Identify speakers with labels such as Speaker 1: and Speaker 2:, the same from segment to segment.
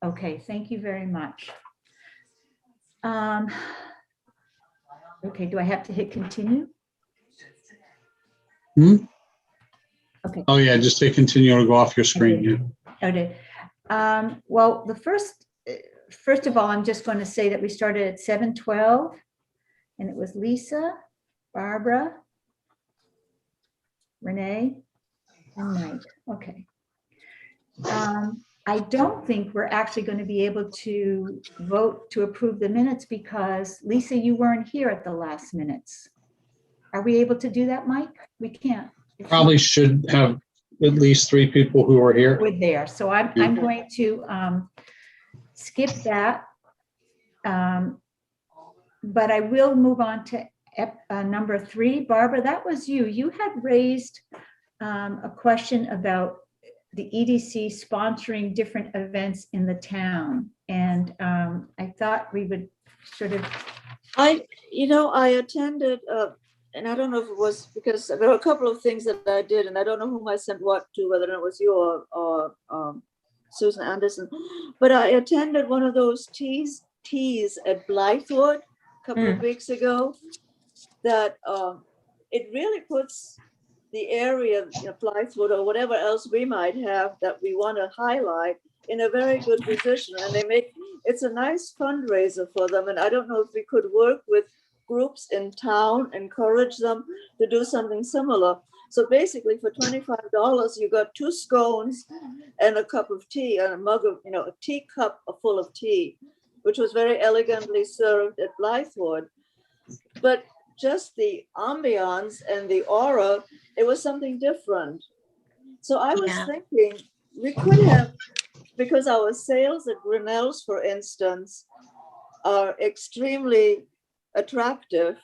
Speaker 1: Okay, thank you very much. Okay, do I have to hit continue? Okay.
Speaker 2: Oh yeah, just say continue to go off your screen. Yeah.
Speaker 1: Okay. Well, first of all, I'm just going to say that we started at 7:12, and it was Lisa, Barbara, Renee, and Mike. Okay. I don't think we're actually going to be able to vote to approve the minutes because Lisa, you weren't here at the last minutes. Are we able to do that, Mike? We can't.
Speaker 2: Probably should have at least 3 people who are here.
Speaker 1: We're there. So I'm going to skip that. But I will move on to number 3. Barbara, that was you. You had raised a question about the EDC sponsoring different events in the town. And I thought we would sort of.
Speaker 3: I attended, and I don't know if it was because there were a couple of things that I did, and I don't know whom I sent what to, whether it was you or Susan Anderson, but I attended one of those teas at Blythewood a couple of weeks ago that it really puts the area, Blythewood or whatever else we might have that we want to highlight in a very good position. And it's a nice fundraiser for them. And I don't know if we could work with groups in town, encourage them to do something similar. So basically for $25, you got 2 scones and a cup of tea and a mug of, a teacup full of tea, which was very elegantly served at Blythewood. But just the ambiance and the aura, it was something different. So I was thinking we could have, because our sales at Grinnell's, for instance, are extremely attractive.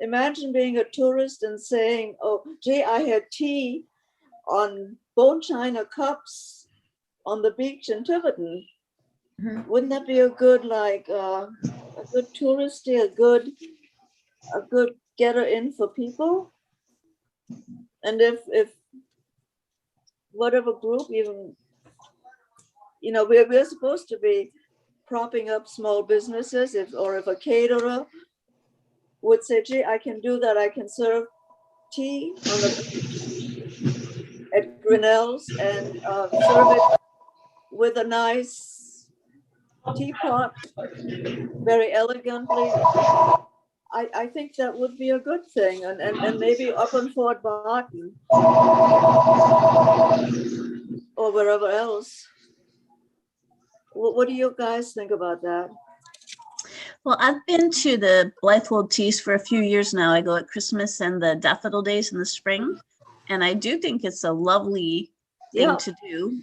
Speaker 3: Imagine being a tourist and saying, oh, gee, I had tea on bone china cups on the beach in Tiverton. Mm-hmm. Wouldn't that be a good, a good touristy, a good getter in for people? And if whatever group, even, we're supposed to be propping up small businesses, if a caterer would say, gee, I can do that. I can serve tea at Grinnell's and serve it with a nice teapot, very elegantly. I think that would be a good thing, and maybe up in Fort Barton or wherever else. What do you guys think about that?
Speaker 4: Well, I've been to the Blythewood Teas for a few years now. I go at Christmas and the daffodil days in the spring, and I do think it's a lovely thing to do.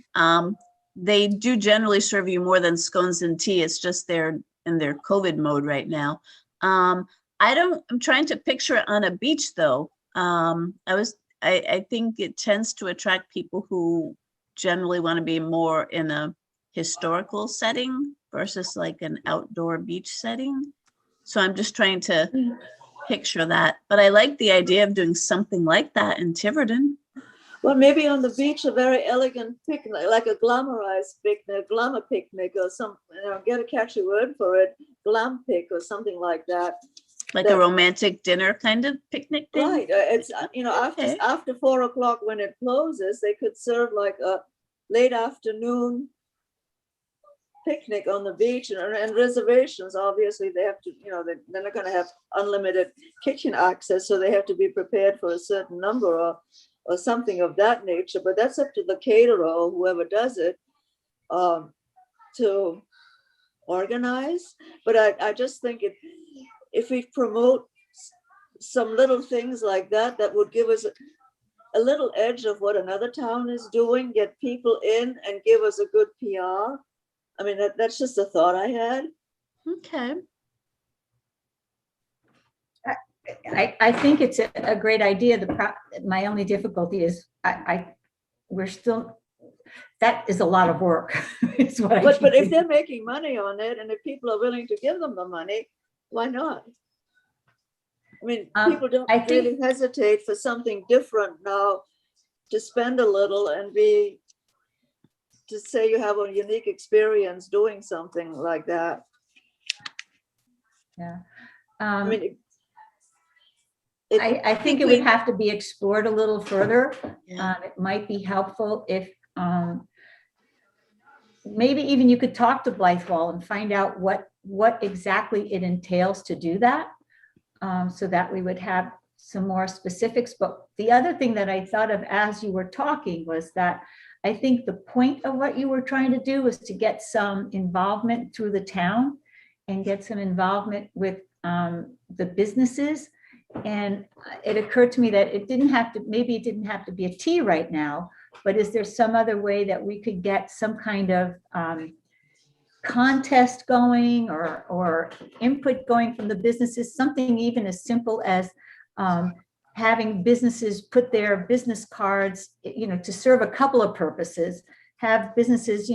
Speaker 4: They do generally serve you more than scones and tea. It's just they're in their COVID mode right now. I'm trying to picture it on a beach though. I think it tends to attract people who generally want to be more in a historical setting versus like an outdoor beach setting. So I'm just trying to picture that. But I like the idea of doing something like that in Tiverton.
Speaker 3: Well, maybe on the beach, a very elegant picnic, like a glamorized picnic, glamour picnic or something, get a catchy word for it, glam pick or something like that.
Speaker 4: Like a romantic dinner kind of picnic thing?
Speaker 3: Right. It's, after 4 o'clock when it closes, they could serve like a late afternoon picnic on the beach and reservations. Obviously, they have to, they're not going to have unlimited kitchen access, so they have to be prepared for a certain number or something of that nature. But that's up to the caterer or whoever does it to organize. But I just think if we promote some little things like that, that would give us a little edge of what another town is doing, get people in and give us a good PR. I mean, that's just a thought I had.
Speaker 4: Okay.
Speaker 1: I think it's a great idea. My only difficulty is we're still, that is a lot of work.
Speaker 3: But if they're making money on it, and if people are willing to give them the money, why not? I mean, people don't really hesitate for something different now to spend a little and to say you have a unique experience doing something like that.
Speaker 1: Yeah.
Speaker 3: I mean,
Speaker 1: I think it would have to be explored a little further.
Speaker 4: Yeah.
Speaker 1: It might be helpful if maybe even you could talk to Blythewall and find out what exactly it entails to do that, so that we would have some more specifics. But the other thing that I thought of as you were talking was that I think the point of what you were trying to do was to get some involvement through the town and get some involvement with the businesses. And it occurred to me that maybe it didn't have to be a T right now, but is there some other way that we could get some kind of contest going or input going from the businesses, something even as simple as having businesses put their business cards, to serve a couple of purposes, have businesses,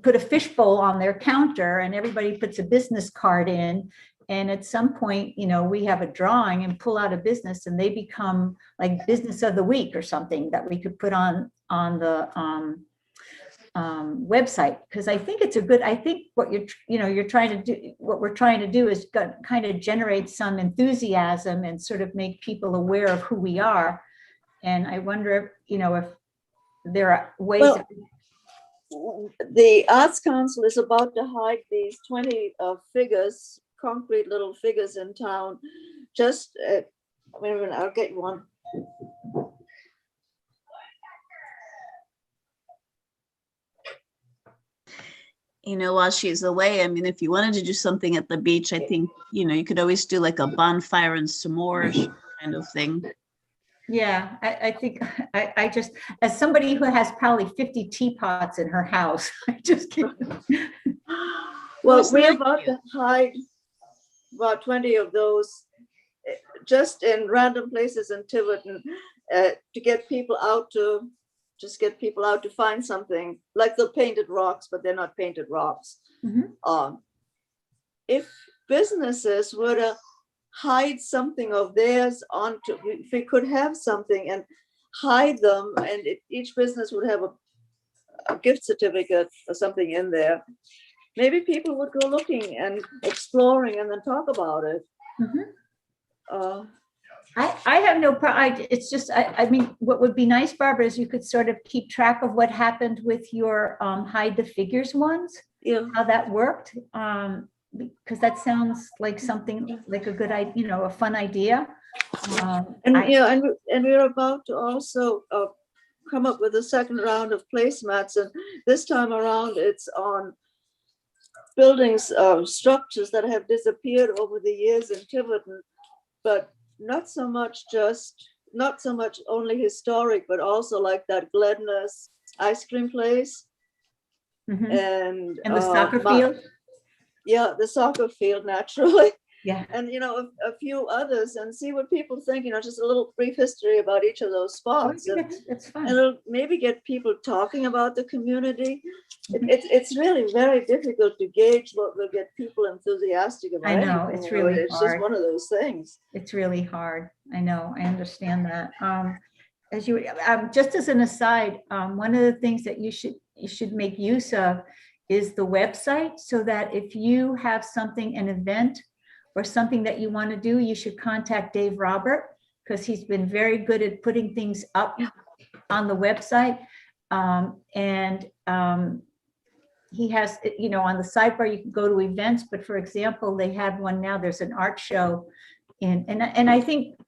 Speaker 1: put a fishbowl on their counter and everybody puts a business card in. And at some point, we have a drawing and pull out a business and they become like business of the week or something that we could put on the website. Because I think I think what we're trying to do is kind of generate some enthusiasm and sort of make people aware of who we are. And I wonder if there are ways.
Speaker 3: The Arts Council is about to hide these 20 figures, concrete little figures in town. Just wait a minute, I'll get you one.
Speaker 4: While she's away, I mean, if you wanted to do something at the beach, I think, you could always do like a bonfire and s'mores kind of thing.
Speaker 1: Yeah, I think I just, as somebody who has probably 50 teapots in her house, I just can't.
Speaker 3: Well, we're about to hide about 20 of those just in random places in Tiverton to get people out to find something like the painted rocks, but they're not painted rocks.
Speaker 1: Mhm.
Speaker 3: If businesses were to hide something of theirs onto, if we could have something and hide them, and each business would have a gift certificate or something in there, maybe people would go looking and exploring and then talk about it.
Speaker 1: Mhm. I have no problem. It's just, I mean, what would be nice, Barbara, is you could sort of keep track of what happened with your hide the figures ones, how that worked. Because that sounds like something like a good idea, a fun idea.
Speaker 3: And we're about to also come up with a second round of placemats, and this time around it's on buildings, structures that have disappeared over the years in Tiverton, but not so much only historic, but also like that Gledner's ice cream place.
Speaker 1: Mhm.
Speaker 3: And
Speaker 1: the soccer field.
Speaker 3: Yeah, the soccer field, naturally.
Speaker 1: Yeah.
Speaker 3: And a few others, and see what people think, just a little brief history about each of those spots.
Speaker 1: It's fun.
Speaker 3: And it'll maybe get people talking about the community.
Speaker 1: Mhm.
Speaker 3: It's really very difficult to gauge what will get people enthusiastic about
Speaker 1: I know,
Speaker 3: anything.
Speaker 1: it's really
Speaker 3: It's
Speaker 1: hard.
Speaker 3: just one of those things.
Speaker 1: It's really hard. I know, I understand that. Just as an aside, one of the things that you should make use of is the website, so that if you have an event or something that you want to do, you should contact Dave Robert, because he's been very good at putting things up on the website. He has, on the sidebar, you can go to events, but for example, they have one now, there's an art show and I think,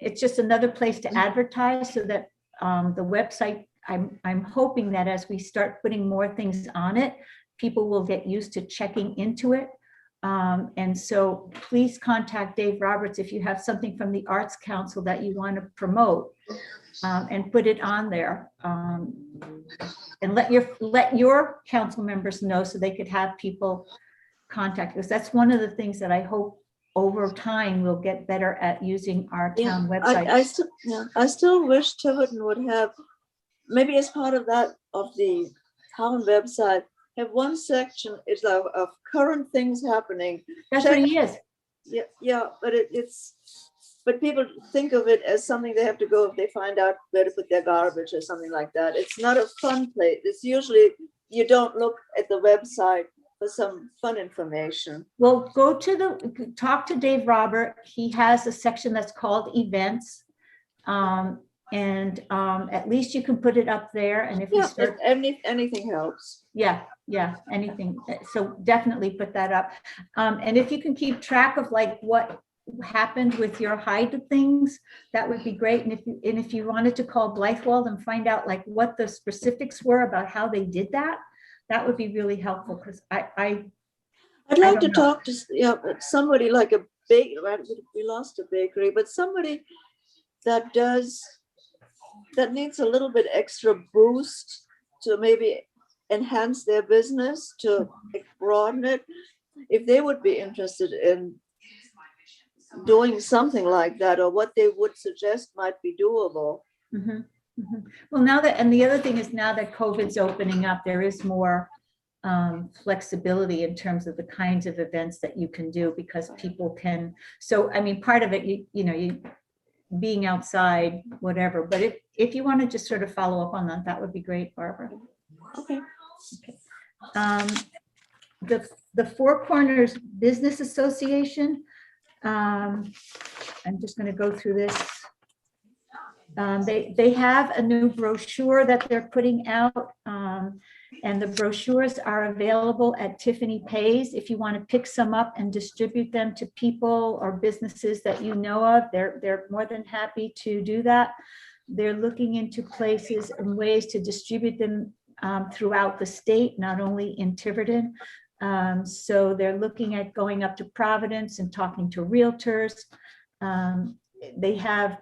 Speaker 1: it's just another place to advertise, so that the website, I'm hoping that as we start putting more things on it, people will get used to checking into it. And so please contact Dave Roberts if you have something from the Arts Council that you want to promote, and put it on there. And let your council members know, so they could have people contact us. That's one of the things that I hope over time we'll get better at using our town website.
Speaker 3: I still wish Tiverton would have, maybe as part of that, of the town website, have one section is of current things happening.
Speaker 1: That's what he is.
Speaker 3: Yeah, but but people think of it as something they have to go if they find out where to put their garbage or something like that. It's not a fun place. It's usually, you don't look at the website for some fun information.
Speaker 1: Well, talk to Dave Robert. He has a section that's called events. At least you can put it up there. And if you
Speaker 3: Yeah,
Speaker 1: start,
Speaker 3: anything helps.
Speaker 1: yeah, anything. So definitely put that up. And if you can keep track of like what happened with your hide things, that would be great. And if you wanted to call Blythewald and find out like what the specifics were about how they did that, that would be really helpful, because
Speaker 3: I'd like to talk to somebody like a bakery. We lost a bakery, but somebody that needs a little bit extra boost to maybe enhance their business, to broaden it. If they would be interested in doing something like that, or what they would suggest might be doable.
Speaker 1: Mm-hmm. Mm-hmm. Well, and the other thing is, now that COVID's opening up, there is more flexibility in terms of the kinds of events that you can do, because people can. So, I mean, part of it, you being outside, whatever. But if you want to just sort of follow up on that, that would be great, Barbara.
Speaker 3: Okay.
Speaker 1: The Four Corners Business Association. I'm just going to go through this. They have a new brochure that they're putting out, and the brochures are available at Tiffany Pays. If you want to pick some up and distribute them to people or businesses that you know of, they're more than happy to do that. They're looking into places and ways to distribute them throughout the state, not only in Tiverton. So they're looking at going up to Providence and talking to realtors. They have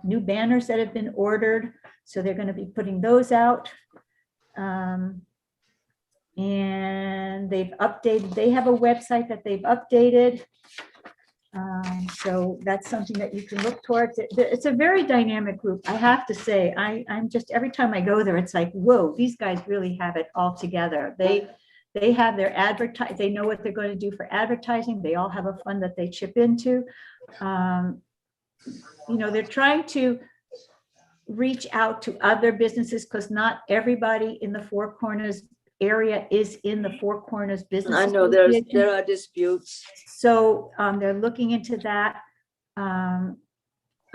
Speaker 1: new banners that have been ordered, so they're going to be putting those out. And they have a website that they've updated. So that's something that you can look towards. It's a very dynamic group, I have to say. I'm just, every time I go there, it's like, whoa, these guys really have it all together. They have their they know what they're going to do for advertising. They all have a fund that they chip into. They're trying to reach out to other businesses, because not everybody in the Four Corners area is in the Four Corners Business
Speaker 3: I know
Speaker 1: Association.
Speaker 3: there are disputes.
Speaker 1: So they're looking into that.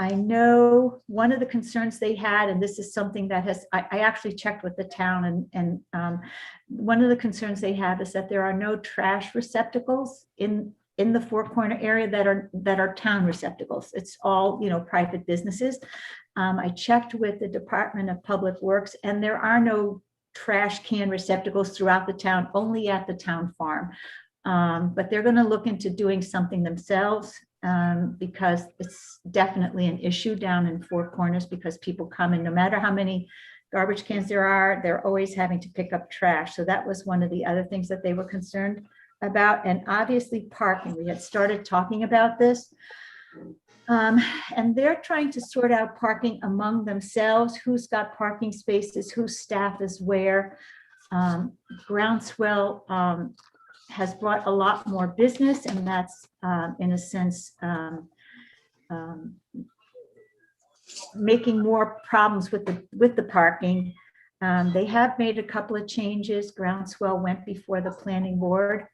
Speaker 1: I know one of the concerns they had, and this is something that I actually checked with the town, and one of the concerns they have is that there are no trash receptacles in the Four Corner area that are town receptacles. It's all, private businesses. I checked with the Department of Public Works, and there are no trash can receptacles throughout the town, only at the town farm. But they're going to look into doing something themselves, because it's definitely an issue down in Four Corners, because people come, and no matter how many garbage cans there are, they're always having to pick up trash. So that was one of the other things that they were concerned about. And obviously parking, we had started talking about this. And they're trying to sort out parking among themselves, who's got parking spaces, whose staff is where. Groundswell has brought a lot more business, and that's in a sense making more problems with the parking. They have made a couple of changes. Groundswell went before the planning board.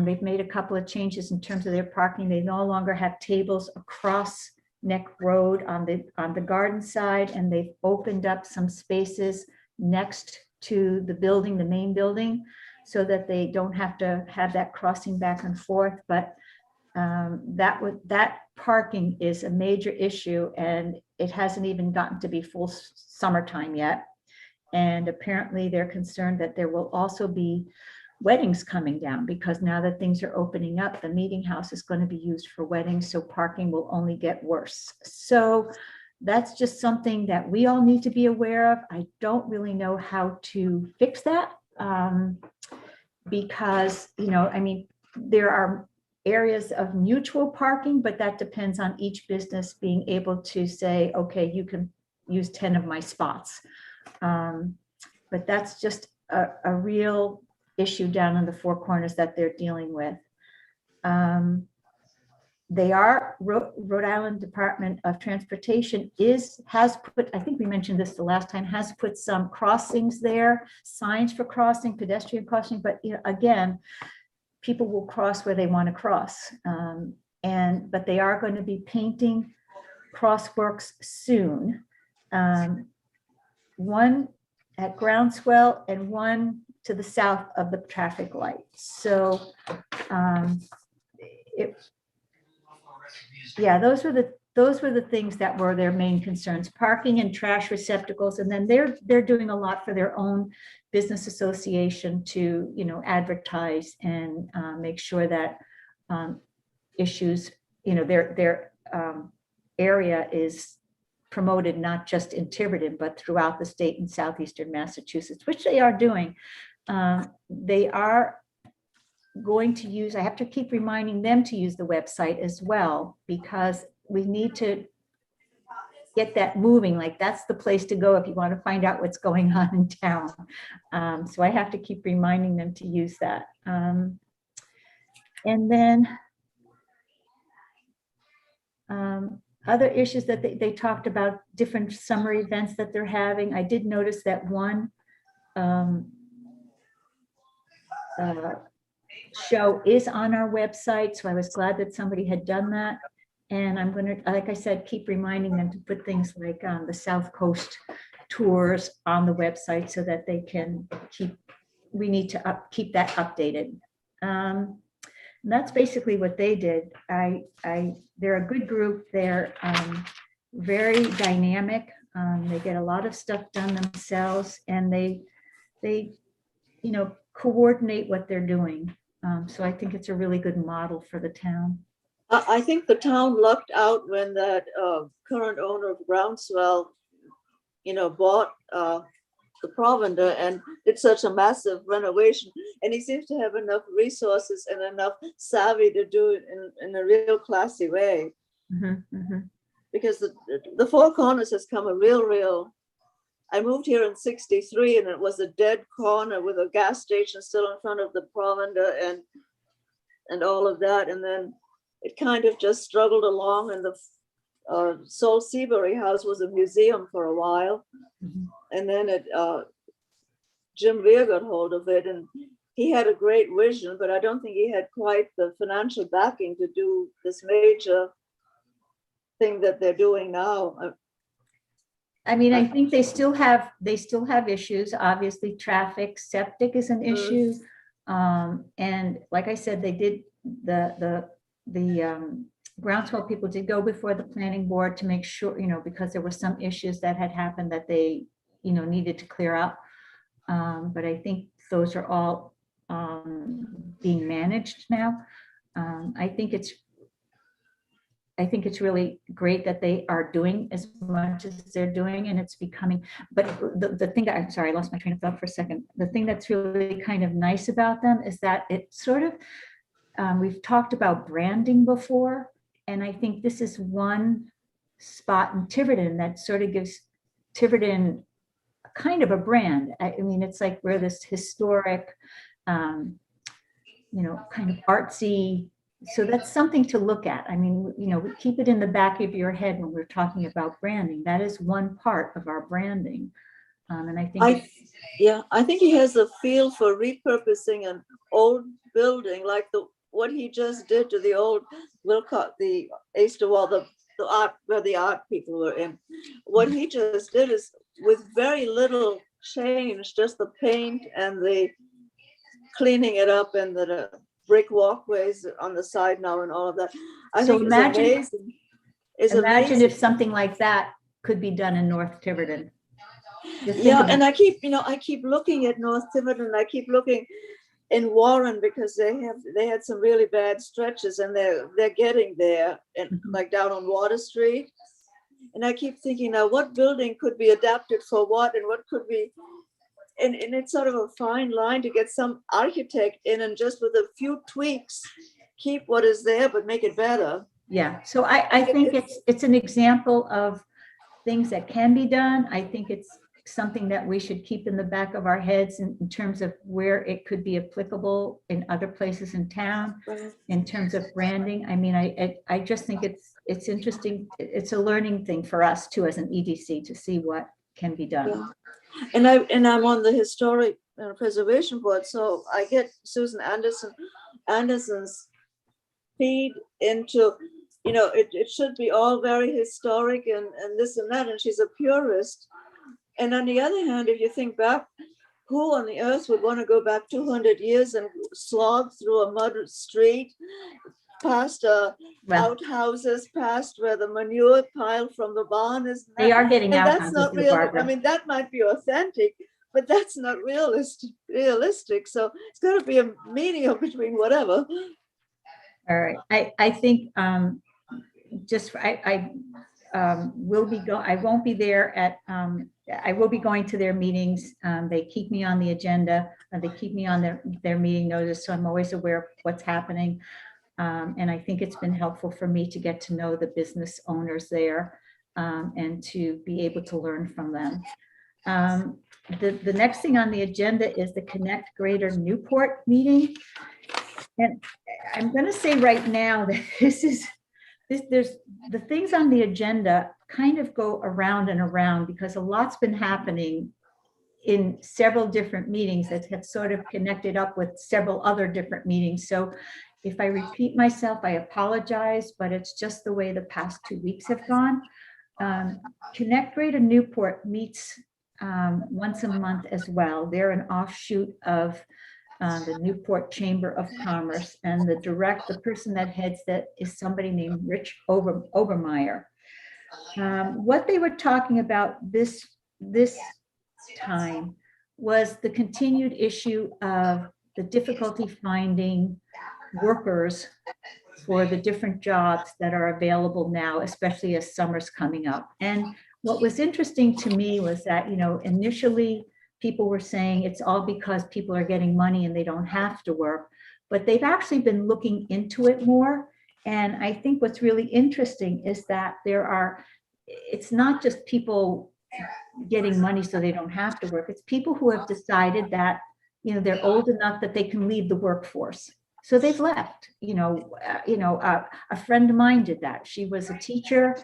Speaker 1: They've made a couple of changes in terms of their parking. They no longer have tables across Neck Road on the garden side, and they've opened up some spaces next to the building, the main building, so that they don't have to have that crossing back and forth. But that parking is a major issue, and it hasn't even gotten to be full summertime yet. And apparently they're concerned that there will also be weddings coming down, because now that things are opening up, the meeting house is going to be used for weddings, so parking will only get worse. So that's just something that we all need to be aware of. I don't really know how to fix that, because, there are areas of mutual parking, but that depends on each business being able to say, okay, you can use 10 of my spots. But that's just a real issue down in the Four Corners that they're dealing with. they are, Rhode Island Department of Transportation has put, I think we mentioned this the last time, has put some crossings there, signs for crossing, pedestrian crossing, but again, people will cross where they want to cross. But they are going to be painting crosswalks soon. One at Groundswell and one to the south of the traffic light. So those were the things that were their main concerns: parking and trash receptacles. And then they're doing a lot for their own business association to, advertise and make sure that issues, their area is promoted not just in Tiverton, but throughout the state and southeastern Massachusetts, which they are doing. They are going to use, I have to keep reminding them to use the website as well, because we need to get that moving. Like, that's the place to go if you want to find out what's going on in town. So I have to keep reminding them to use that. And then other issues that they talked about, different summer events that they're having. I did notice that one show is on our website, so I was glad that somebody had done that. And I'm going to, like I said, keep reminding them to put things like the South Coast tours on the website so that they can we need to keep that updated. And that's basically what they did. They're a good group. They're very dynamic. They get a lot of stuff done themselves, and they coordinate what they're doing. So I think it's a really good model for the town.
Speaker 3: I think the town lucked out when that current owner of Groundswell, bought the provender and did such a massive renovation. And he seems to have enough resources and enough savvy to do it in a real classy way.
Speaker 1: Mm-hmm, mm-hmm.
Speaker 3: Because the Four Corners has come a real. I moved here in '63, and it was a dead corner with a gas station still in front of the provender and all of that. And then it kind of just struggled along, and the Sol Seabury House was a museum for a while.
Speaker 1: Mm-hmm.
Speaker 3: And then Jim Lear got hold of it, and he had a great vision, but I don't think he had quite the financial backing to do this major thing that they're doing now.
Speaker 1: I mean, I think they still have issues. Obviously, traffic, septic is an issue. And like I said, they did the Groundswell people did go before the planning board to make sure, because there were some issues that had happened that they, needed to clear up. But I think those are all being managed now. I think it's really great that they are doing as much as they're doing, and it's becoming, but the thing that, I'm sorry, I lost my train of thought for a second. The thing that's really kind of nice about them is that it sort of, we've talked about branding before, and I think this is one spot in Tiverton that sort of gives Tiverton kind of a brand. I mean, it's like we're this historic, kind of artsy. So that's something to look at. I mean, we keep it in the back of your head when we're talking about branding. That is one part of our branding. And I think
Speaker 3: I think he has a feel for repurposing an old building, like what he just did to the old Wilcott, the Easter Wall, the art where the art people were in. What he just did is, with very little change, just the paint and the cleaning it up and the brick walkways on the side now and all of that. I think imagine
Speaker 1: if something like that could be done in North Tiverton.
Speaker 3: And I keep looking at North Tiverton. I keep looking in Warren, because they had some really bad stretches, and they're getting there, and like down on Water Street. And I keep thinking, now what building could be adapted for what, and what could be, and it's sort of a fine line to get some architect in and just with a few tweaks keep what is there but make it better.
Speaker 1: Yeah, so I think it's an example of things that can be done. I think it's something that we should keep in the back of our heads in terms of where it could be applicable in other places in town, in terms of branding. I mean, I just think it's interesting. It's a learning thing for us too, as an EDC, to see what can be done.
Speaker 3: Yeah. And I'm on the historic preservation board, so I get Susan Anderson's feed into, you know, it should be all very historic and this and that, and she's a purist. And on the other hand, if you think back, who on the earth would want to go back 200 years and slog through a mud street, past outhouses, past where the manure pile from the barn is?
Speaker 1: They are getting
Speaker 3: and
Speaker 1: outhouses,
Speaker 3: that's not real.
Speaker 1: Barbara.
Speaker 3: I mean, that might be authentic, but that's not realistic. So it's got to be a medium between whatever.
Speaker 1: All right. I think I won't be there at, I will be going to their meetings. They keep me on the agenda, they keep me on their meeting notice, so I'm always aware of what's happening. And I think it's been helpful for me to get to know the business owners there, and to be able to learn from them. The next thing on the agenda is the Connect Greater Newport meeting. And I'm going to say right now that there's the things on the agenda kind of go around and around, because a lot's been happening in several different meetings that have sort of connected up with several other different meetings. So if I repeat myself, I apologize, but it's just the way the past 2 weeks have gone. Connect Greater Newport meets once a month as well. They're an offshoot of the Newport Chamber of Commerce, and the person that heads that is somebody named Rich Obermeyer. What they were talking about this time was the continued issue of the difficulty finding workers for the different jobs that are available now, especially as summer's coming up. And what was interesting to me was that, you know, initially people were saying it's all because people are getting money and they don't have to work, but they've actually been looking into it more. And I think what's really interesting is that it's not just people getting money so they don't have to work. It's people who have decided that, you know, they're old enough that they can leave the workforce. So they've left. A friend of mine did that. She was a teacher.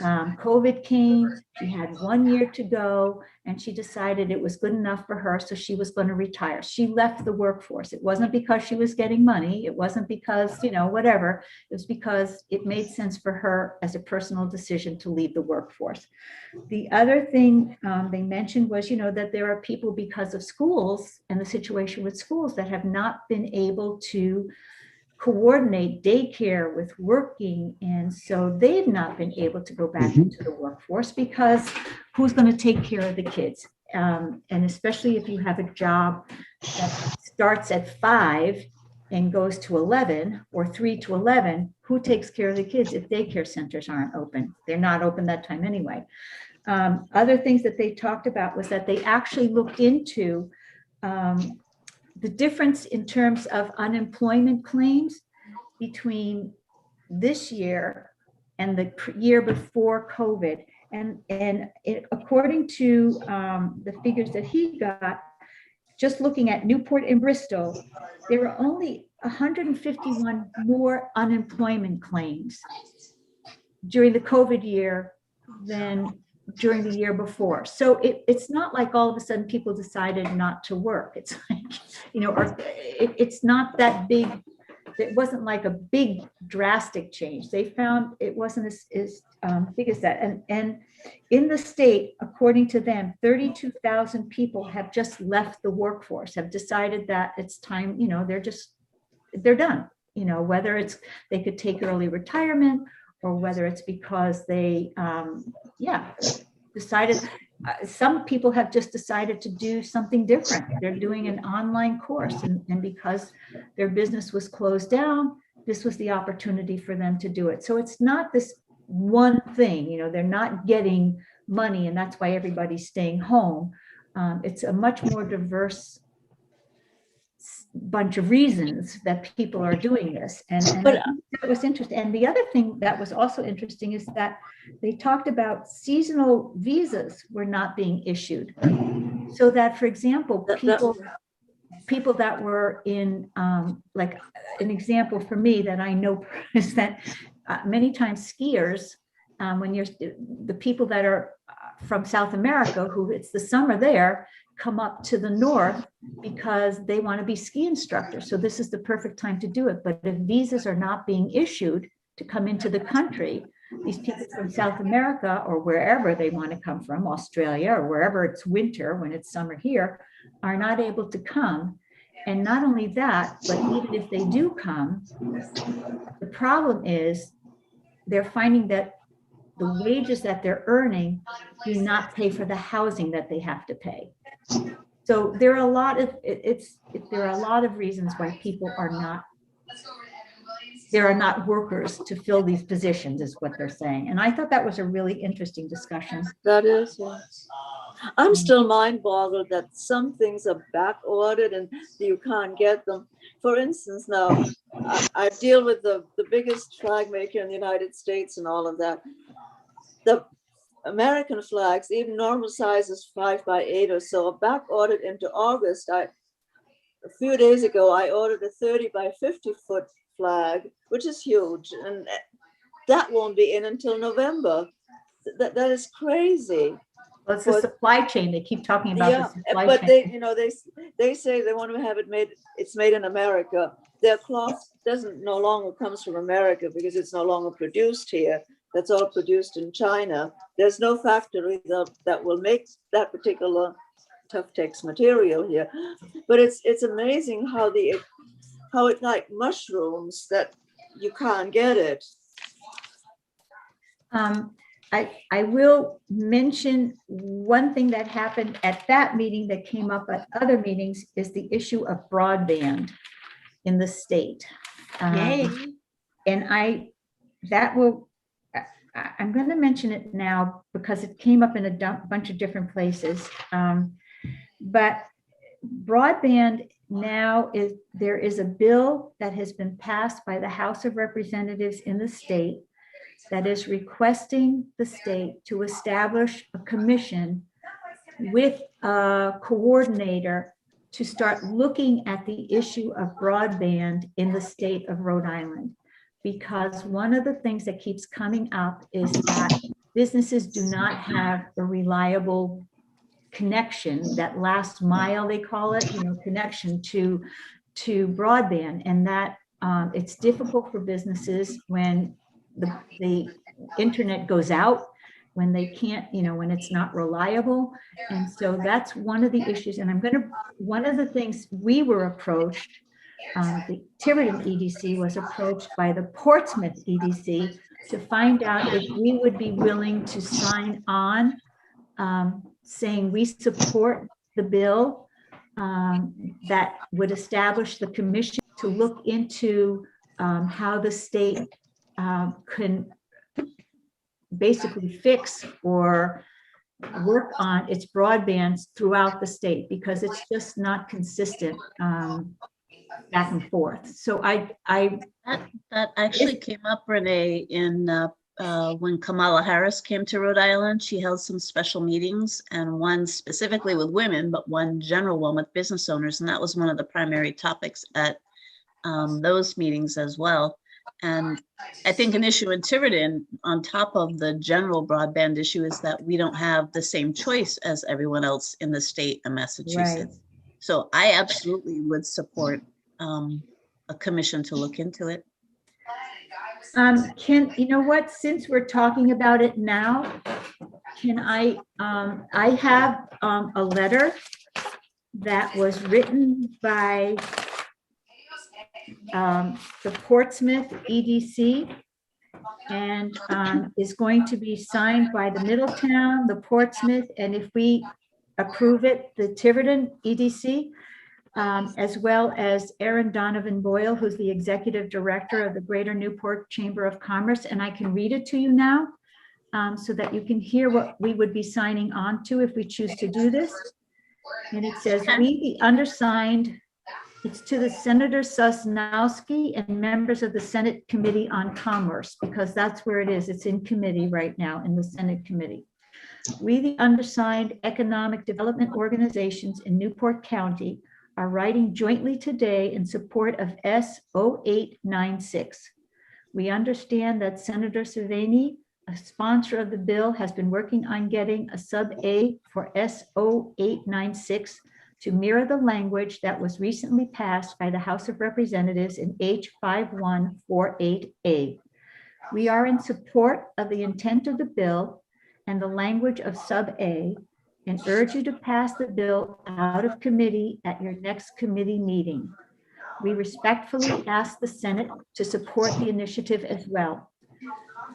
Speaker 1: COVID came. She had 1 year to go, and she decided it was good enough for her, so she was going to retire. She left the workforce. It wasn't because she was getting money. It wasn't because, you know, whatever. It was because it made sense for her as a personal decision to leave the workforce. The other thing they mentioned was, you know, that there are people, because of schools and the situation with schools, that have not been able to coordinate daycare with working, and so they've not been able to go back into the workforce, because who's going to take care of the kids? And especially if you have a job that starts at 5 and goes to 11 or 3 to 11, who takes care of the kids if daycare centers aren't open? They're not open that time anyway. Other things that they talked about was that they actually looked into the difference in terms of unemployment claims between this year and the year before COVID. And according to the figures that he got, just looking at Newport and Bristol, there were only 151 more unemployment claims during the COVID year than during the year before. So it's not like all of a sudden people decided not to work. It's like, you know, or it's not that big. It wasn't like a big drastic change. They found it wasn't as big as that. And in the state, according to them, 32,000 people have just left the workforce, have decided that it's time, you know, they're done, you know, whether it's they could take early retirement, or whether it's because they, decided, some people have just decided to do something different. They're doing an online course, and because their business was closed down, this was the opportunity for them to do it. So it's not this one thing, you know, they're not getting money and that's why everybody's staying home. It's a much more diverse bunch of reasons that people are doing this. And
Speaker 3: But-
Speaker 1: I think that was interesting. And the other thing that was also interesting is that they talked about seasonal visas were not being issued. So that, for example, people that were in, like an example for me that I know is that many times skiers, when you're the people that are from South America, who it's the summer there, come up to the north because they want to be ski instructors. So this is the perfect time to do it. But if visas are not being issued to come into the country, these people from South America or wherever they want to come from, Australia or wherever it's winter when it's summer here, are not able to come. And not only that, but even if they do come, the problem is they're finding that the wages that they're earning do not pay for the housing that they have to pay. So there are a lot of there are a lot of reasons why people are not, there are not workers to fill these positions, is what they're saying. And I thought that was a really interesting discussion.
Speaker 3: That is, yes. I'm still mind boggled that some things are back ordered and you can't get them. For instance, now I deal with the biggest flag maker in the United States and all of that. The American flags, even normal size is 5x8 or so, are back ordered into August. A few days ago, I ordered a 30x50 foot flag, which is huge, and that won't be in until November. That is crazy.
Speaker 1: Well, it's the supply chain. They keep talking about
Speaker 3: Yeah,
Speaker 1: the supply
Speaker 3: but
Speaker 1: chain.
Speaker 3: they say they want to have it made. It's made in America. Their cloth no longer comes from America because it's no longer produced here. That's all produced in China. There's no factory that will make that particular Tough-Tex material here. But it's amazing how it like mushrooms that you can't get it.
Speaker 1: I will mention one thing that happened at that meeting that came up at other meetings is the issue of broadband in the state.
Speaker 4: Yay.
Speaker 1: And I'm going to mention it now because it came up in a bunch of different places. But broadband now there is a bill that has been passed by the House of Representatives in the state that is requesting the state to establish a commission with a coordinator to start looking at the issue of broadband in the state of Rhode Island. Because one of the things that keeps coming up is that businesses do not have a reliable connection, that last mile, they call it, connection to broadband, and that it's difficult for businesses when the internet goes out, when they can't, when it's not reliable. And so that's one of the issues. And one of the things we were approached, the Tiverton EDC was approached by the Portsmouth EDC to find out if we would be willing to sign on, saying we support the bill that would establish the commission to look into how the state can basically fix or work on its broadbands throughout the state, because it's just not consistent back and forth. So
Speaker 4: That actually came up, Renee, in when Kamala Harris came to Rhode Island. She held some special meetings, and one specifically with women, but one general one with business owners. And that was one of the primary topics at those meetings as well. And I think an issue in Tiverton, on top of the general broadband issue, is that we don't have the same choice as everyone else in the state of Massachusetts.
Speaker 1: Right.
Speaker 4: So I absolutely would support a commission to look into it.
Speaker 1: you know what, since we're talking about it now, can I have a letter that was written by the Portsmouth EDC and is going to be signed by the Middletown, the Portsmouth, and if we approve it, the Tiverton EDC, as well as Erin Donovan Boyle, who's the executive director of the Greater Newport Chamber of Commerce. And I can read it to you now so that you can hear what we would be signing on to if we choose to do this. And it says, we, the undersigned, It's to the Senator Sosnowski and members of the Senate Committee on Commerce, because that's where it is. It's in committee right now, in the Senate Committee. We, the undersigned economic development organizations in Newport County, are writing jointly today in support of S 0896. We understand that Senator Cervini, a sponsor of the bill, has been working on getting a sub-A for S 0896 to mirror the language that was recently passed by the House of Representatives in H 5148A. We are in support of the intent of the bill and the language of sub-A, and urge you to pass the bill out of committee at your next committee meeting. We respectfully ask the Senate to support the initiative as well.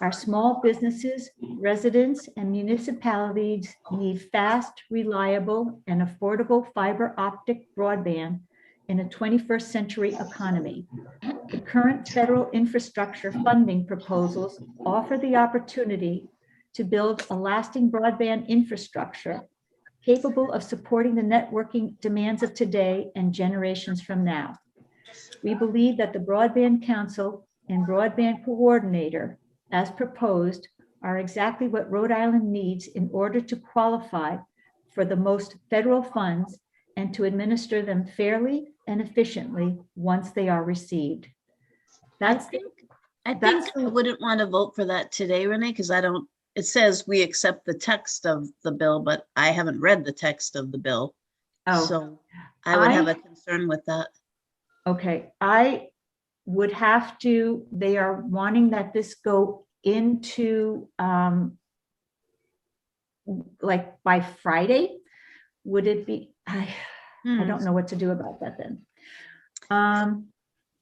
Speaker 1: Our small businesses, residents, and municipalities need fast, reliable, and affordable fiber optic broadband in a 21st century economy. The current federal infrastructure funding proposals offer the opportunity to build a lasting broadband infrastructure capable of supporting the networking demands of today and generations from now. We believe that the Broadband Council and Broadband Coordinator, as proposed, are exactly what Rhode Island needs in order to qualify for the most federal funds and to administer them fairly and efficiently once they are received.
Speaker 4: I think I wouldn't want to vote for that today, Renee, because it says we accept the text of the bill, but I haven't read the text of the bill.
Speaker 1: Oh,
Speaker 4: so I would have a concern with that.
Speaker 1: Okay, I would have to, they are wanting that this go into like by Friday. Would it be, I don't know what to do about that then.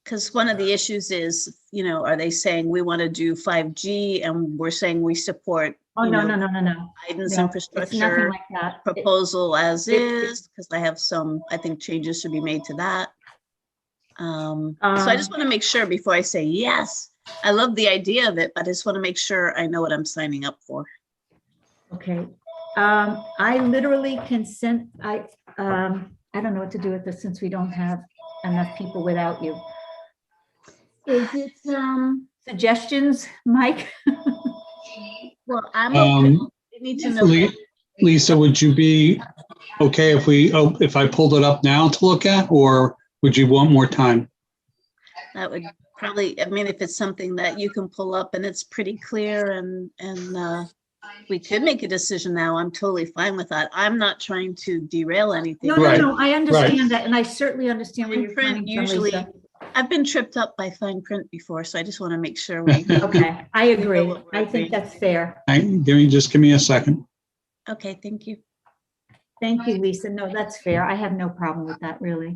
Speaker 4: Because one of the issues is, are they saying we want to do 5G and we're saying we support
Speaker 1: No.
Speaker 4: Biden's
Speaker 1: No,
Speaker 4: infrastructure
Speaker 1: it's nothing like that.
Speaker 4: proposal as is, because I have some, I think, changes should be made to that. So I just want to make sure before I say yes. I love the idea of it, but I just want to make sure I know what I'm signing up for.
Speaker 1: Okay. I literally can send, I don't know what to do with this since we don't have enough people without you. Is it suggestions, Mike?
Speaker 4: Well, I'm okay. I need to know.
Speaker 2: Lisa, would you be okay if I pulled it up now to look at, or would you want more time?
Speaker 4: That would probably, I mean, if it's something that you can pull up and it's pretty clear and we could make a decision now, I'm totally fine with that. I'm not trying to derail anything.
Speaker 1: No, I understand that. And I certainly understand where you're coming from,
Speaker 4: usually,
Speaker 1: Lisa.
Speaker 4: I've been tripped up by fine print before, so I just want to make sure we.
Speaker 1: Okay, I agree. I think that's fair.
Speaker 2: Just give me a second.
Speaker 4: Okay, thank you.
Speaker 1: Thank you, Lisa. No, that's fair. I have no problem with that, really.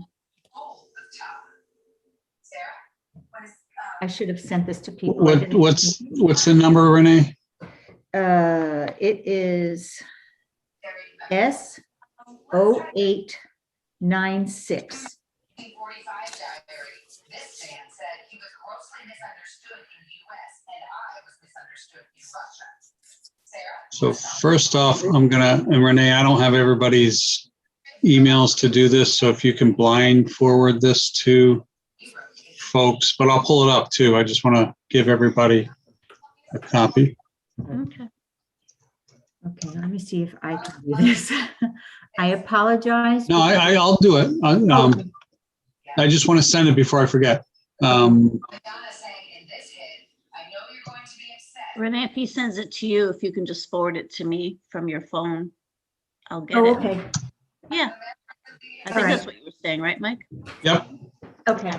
Speaker 1: I should have sent this to people.
Speaker 2: What's the number, Renee?
Speaker 1: It is S 0896.
Speaker 5: This man said he was grossly misunderstood in the US and I was misunderstood in Russia. Sarah?
Speaker 2: So first off, and Renee, I don't have everybody's emails to do this, so if you can blind forward this to folks, but I'll pull it up too. I just want to give everybody a copy.
Speaker 1: Okay, let me see if I can do this. I apologize.
Speaker 2: No, I'll do it. I just want to send it before I forget.
Speaker 4: Renee, if he sends it to you, if you can just forward it to me from your phone, I'll get
Speaker 1: it.
Speaker 4: Okay. Yeah. I think that's what you were saying, right, Mike?
Speaker 2: Yep.
Speaker 1: Okay.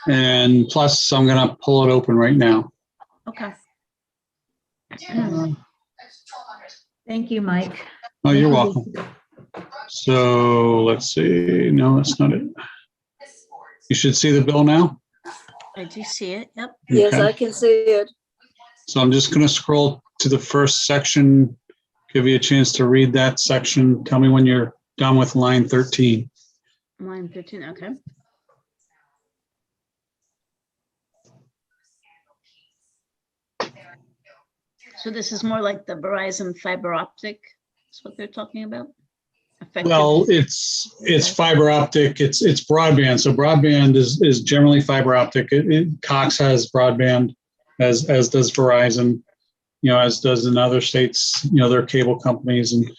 Speaker 2: And plus, I'm going to pull it open right now.
Speaker 4: Okay.
Speaker 1: Thank you, Mike.
Speaker 2: Oh, you're welcome. So let's see. No, that's not it. You should see the bill now.
Speaker 4: I do see it. Yep.
Speaker 3: Yes, I can see it.
Speaker 2: So I'm just going to scroll to the first section, give you a chance to read that section. Tell me when you're done with line 13.
Speaker 4: Line 13, okay. So this is more like the Verizon fiber optic. That's what they're talking about. effective?
Speaker 2: Well, it's fiber optic, it's broadband. So broadband is generally fiber optic. Cox has broadband, as does Verizon, as does in other states, their cable companies. And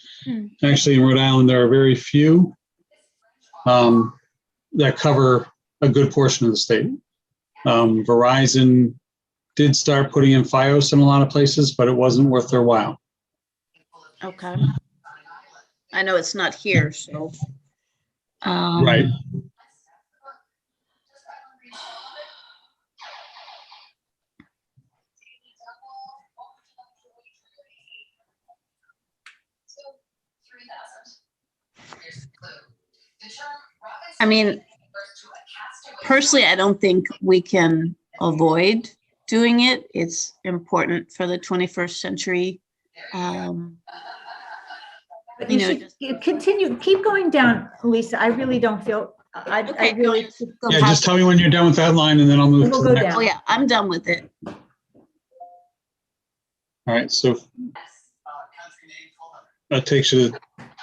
Speaker 2: actually in Rhode Island, there are very few that cover a good portion of the state. Verizon did start putting in Fios in a lot of places, but it wasn't worth their while.
Speaker 4: Okay. I know it's not here, so.
Speaker 2: Right.
Speaker 4: I mean, personally, I don't think we can avoid doing it. It's important for the 21st century.
Speaker 1: But you continue, keep going down, Lisa. I really don't feel, I
Speaker 4: Okay,
Speaker 1: really.
Speaker 2: Yeah, just tell me when you're done with that line and then I'll move
Speaker 1: We'll
Speaker 2: to
Speaker 1: go
Speaker 2: the next.
Speaker 1: down.
Speaker 4: Oh yeah, I'm done with it.
Speaker 2: All right, so that takes you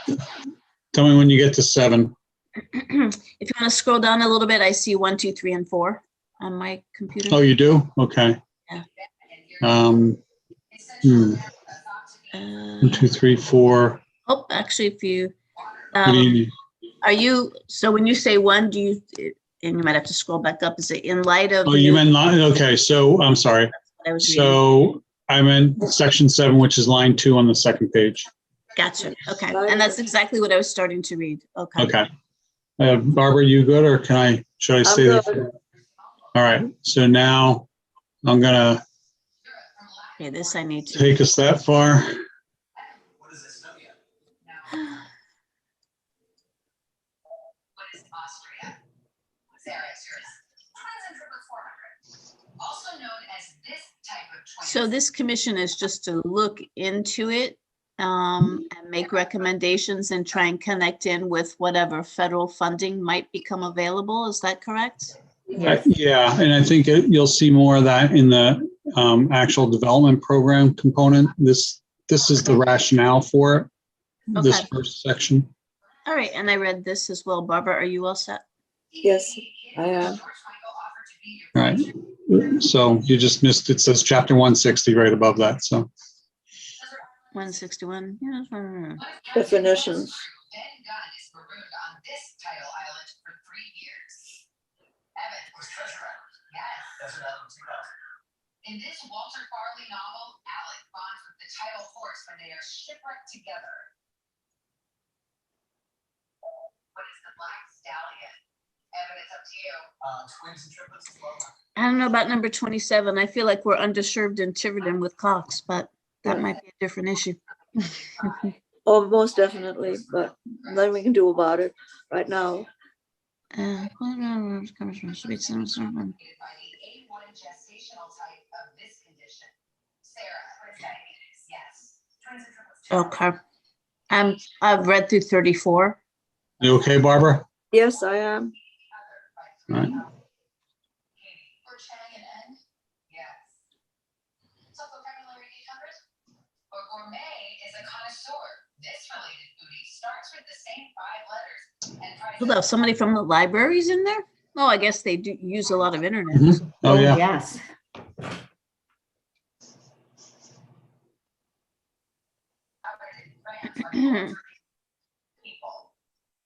Speaker 2: to, tell me when you get to 7.
Speaker 4: If you want to scroll down a little bit, I see 1, 2, 3, and 4 on my computer.
Speaker 2: Oh, you do? Okay.
Speaker 4: Yeah.
Speaker 2: 1, 2, 3, 4.
Speaker 4: Oh, actually, if you,
Speaker 2: What do you need?
Speaker 4: are you, so when you say 1, do you, and you might have to scroll back up, is it in light of?
Speaker 2: Oh, you meant line? Okay, so I'm sorry.
Speaker 4: what I was reading?
Speaker 2: So I'm in section 7, which is line 2 on the second page.
Speaker 4: Gotcha. Okay. And that's exactly what I was starting to read. Okay.
Speaker 2: Okay. Barbara, you good, or should I stay
Speaker 3: I'm
Speaker 2: there?
Speaker 3: good.
Speaker 2: All right. So now I'm gonna
Speaker 4: Okay, this I need to.
Speaker 2: take us that far.
Speaker 5: What does this know yet? What is Austria? Sarah, twins and triplets 400. Also known as this type of twin.
Speaker 4: So this commission is just to look into it and make recommendations and try and connect in with whatever federal funding might become available. Is that correct?
Speaker 2: Yeah, and I think you'll see more of that in the actual development program component. This is the rationale for it. This
Speaker 4: Okay.
Speaker 2: first section.
Speaker 4: All right. And I read this as well. Barbara, are you all set?
Speaker 3: Yes, I am.
Speaker 2: All right. So you just missed, it says chapter 160 right above that. So
Speaker 4: 161.
Speaker 3: Definitions.
Speaker 5: Ben Gunn is marooned on this title island for 3 years. Evan was treasure island. Yes. Desert Island 2000. In this Walter Farley novel, Alec bonds with the title horse when they are shipwrecked together. What is the Black Stallion? Evan, it's up to you. Twins and triplets as well.
Speaker 4: I don't know about number 27. I feel like we're underserved in Tiverton with Cox, but that might be a different issue.
Speaker 3: Oh, most definitely, but nothing we can do about it right now.
Speaker 4: Comes from sweet sounds.
Speaker 5: By the A1 gestational type of this condition. Sarah, what is diabetes? Yes. Twins and triplets.
Speaker 4: Okay. I've read through 34.
Speaker 2: you okay, Barbara?
Speaker 3: Yes, I am.
Speaker 2: All right.
Speaker 5: For Chang and N? Yes. So vocabulary 800? Or gourmet is a connoisseur. This related foodie starts with the same 5 letters and tries
Speaker 4: Hold up, somebody from the library's in there? Oh, I guess they do use a lot of internet.
Speaker 2: Mhm. Oh, yeah.
Speaker 1: Yes.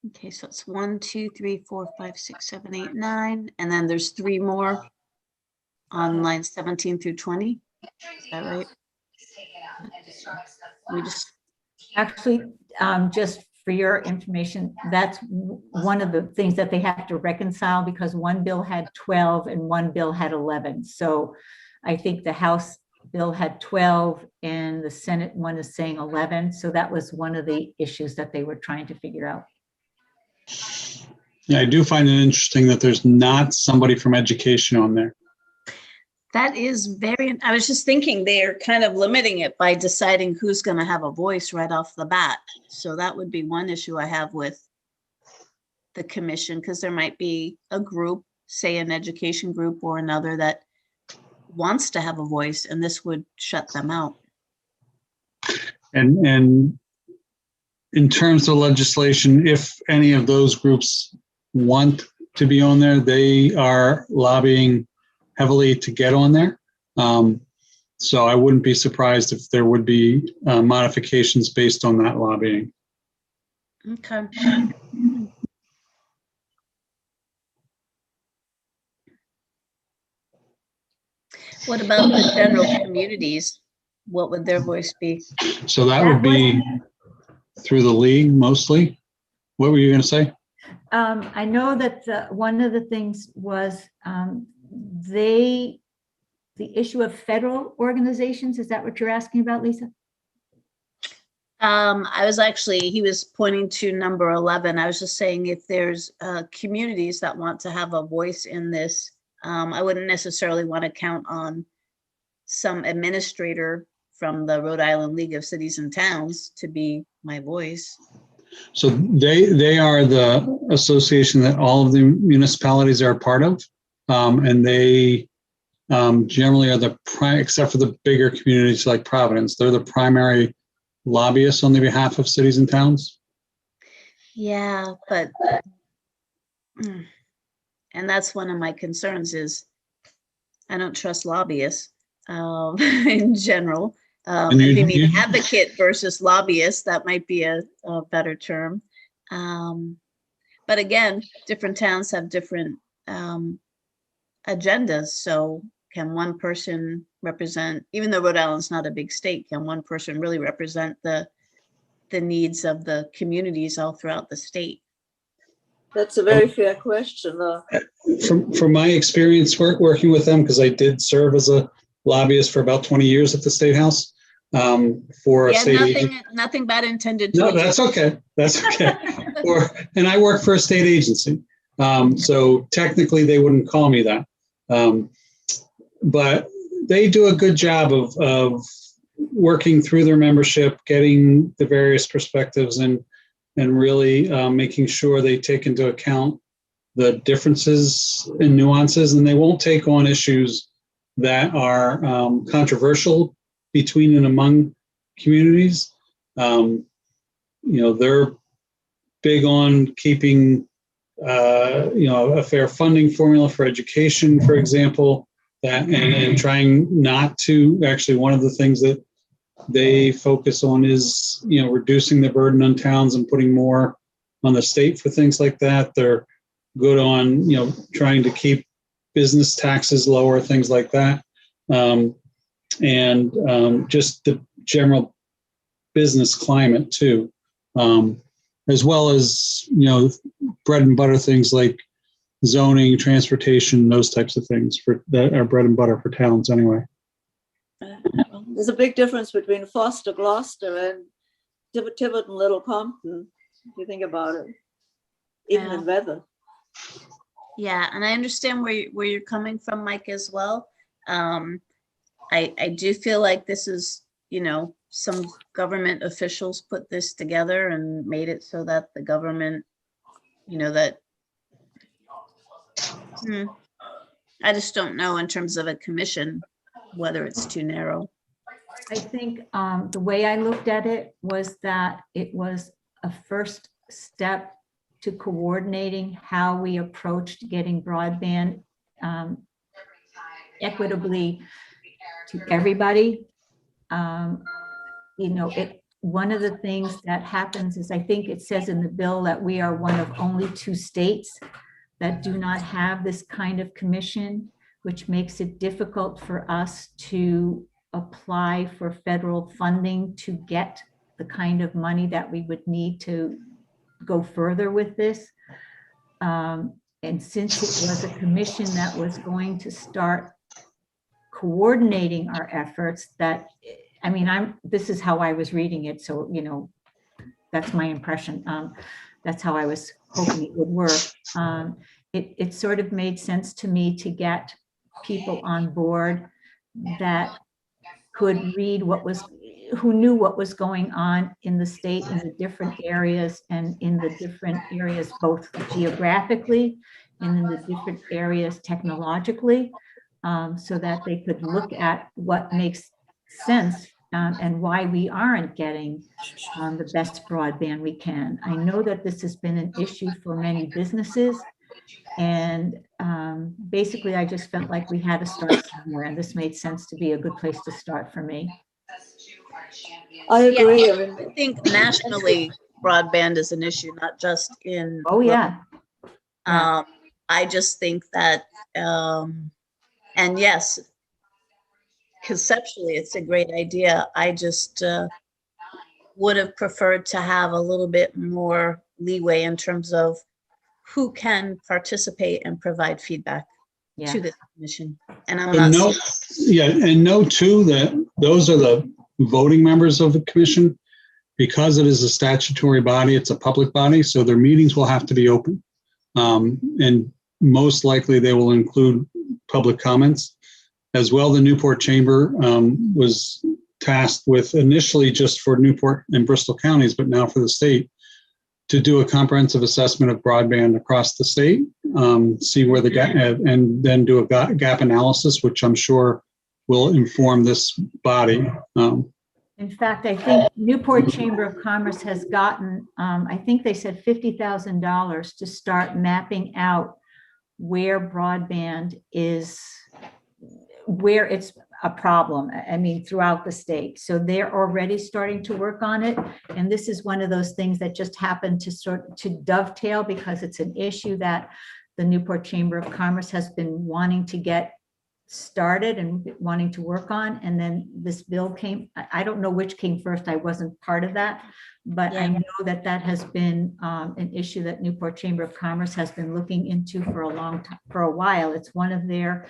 Speaker 4: Okay, so it's 1, 2, 3, 4, 5, 6, 7, 8, 9, and then there's 3 more on lines 17 through 20. Is that right? We just,
Speaker 1: Actually, just for your information, that's one of the things that they have to reconcile because one bill had 12 and one bill had 11. So I think the House bill had 12 and the Senate one is saying 11. So that was one of the issues that they were trying to figure out.
Speaker 2: Yeah, I do find it interesting that there's not somebody from education on there.
Speaker 4: that is very, I was just thinking they're kind of limiting it by deciding who's going to have a voice right off the bat. So that would be one issue I have with the commission, because there might be a group, say an education group or another, that wants to have a voice, and this would shut them out.
Speaker 2: And in terms of legislation, if any of those groups want to be on there, they are lobbying heavily to get on there. So I wouldn't be surprised if there would be modifications based on that lobbying.
Speaker 4: Okay. What about the general communities? What would their voice be?
Speaker 2: So that would be through the league mostly. What were you going to say?
Speaker 1: I know that one of the things was the issue of federal organizations. Is that what you're asking about, Lisa?
Speaker 4: He was pointing to number 11. I was just saying if there's communities that want to have a voice in this, I wouldn't necessarily want to count on some administrator from the Rhode Island League of Cities and Towns to be my voice.
Speaker 2: So they are the association that all of the municipalities are a part of. And they generally are the except for the bigger communities like Providence, they're the primary lobbyists on the behalf of cities and towns.
Speaker 4: Yeah, but and that's one of my concerns is I don't trust lobbyists in general. If you mean advocate versus lobbyist, that might be a better term. But again, different towns have different agendas. So can one person represent, even though Rhode Island's not a big state, can one person really represent the needs of the communities all throughout the state?
Speaker 3: That's a very fair question, though.
Speaker 2: From my experience working with them, because I did serve as a lobbyist for about 20 years at the State House for a state agency.
Speaker 4: Nothing bad intended.
Speaker 2: No, that's okay. That's okay. And I work for a state agency. So technically they wouldn't call me that. But they do a good job of working through their membership, getting the various perspectives and really making sure they take into account the differences and nuances, and they won't take on issues that are controversial between and among communities. They're big on keeping, a fair funding formula for education, for example, and trying not to, actually one of the things that they focus on is, reducing the burden on towns and putting more on the state for things like that. They're good on, trying to keep business taxes lower, things like that. And just the general business climate too, as well as, bread and butter things like zoning, transportation, those types of things that are bread and butter for towns anyway.
Speaker 3: There's a big difference between Foster, Gloucester, and Tiverton, Little Compton, if you think about it, even in weather.
Speaker 4: Yeah, and I understand where you're coming from, Mike, as well. I do feel like this is, some government officials put this together and made it so that the government, I just don't know in terms of a commission, whether it's too narrow.
Speaker 1: I think the way I looked at it was that it was a first step to coordinating how we approached getting broadband equitably to everybody. One of the things that happens is, I think it says in the bill that we are one of only 2 states that do not have this kind of commission, which makes it difficult for us to apply for federal funding to get the kind of money that we would need to go further with this. And since it was a commission that was going to start coordinating our efforts, this is how I was reading it. So, that's my impression. That's how I was hoping it would work. It sort of made sense to me to get people on board that could read who knew what was going on in the state in the different areas, and in the different areas, both geographically and in the different areas technologically, so that they could look at what makes sense and why we aren't getting the best broadband we can. I know that this has been an issue for many businesses, and basically I just felt like we had to start somewhere, and this made sense to be a good place to start for me.
Speaker 3: I agree.
Speaker 4: Yeah,
Speaker 3: I mean,
Speaker 4: I think nationally broadband is an issue, not just in.
Speaker 1: Oh, yeah.
Speaker 4: I just think that, and yes, conceptually, it's a great idea. I just would have preferred to have a little bit more leeway in terms of who can participate and provide feedback
Speaker 1: Yeah.
Speaker 4: to the commission. And I'm
Speaker 2: And
Speaker 4: not.
Speaker 2: note too that those are the voting members of the commission. Because it is a statutory body, it's a public body, so their meetings will have to be open. And most likely they will include public comments. As well, the Newport Chamber was tasked with, initially just for Newport and Bristol counties, but now for the state, to do a comprehensive assessment of broadband across the state, see where the gap, and then do a gap analysis, which I'm sure will inform this body.
Speaker 1: In fact, I think Newport Chamber of Commerce has gotten, I think they said $50,000 to start mapping out where broadband is, where it's a problem. I mean, throughout the state. So they're already starting to work on it. And this is one of those things that just happened to dovetail, because it's an issue that the Newport Chamber of Commerce has been wanting to get started and wanting to work on. And then this bill came. I don't know which came first. I wasn't part of that, but I know that that has been an issue that Newport Chamber of Commerce has been looking into for a long time, for a while. It's one of their,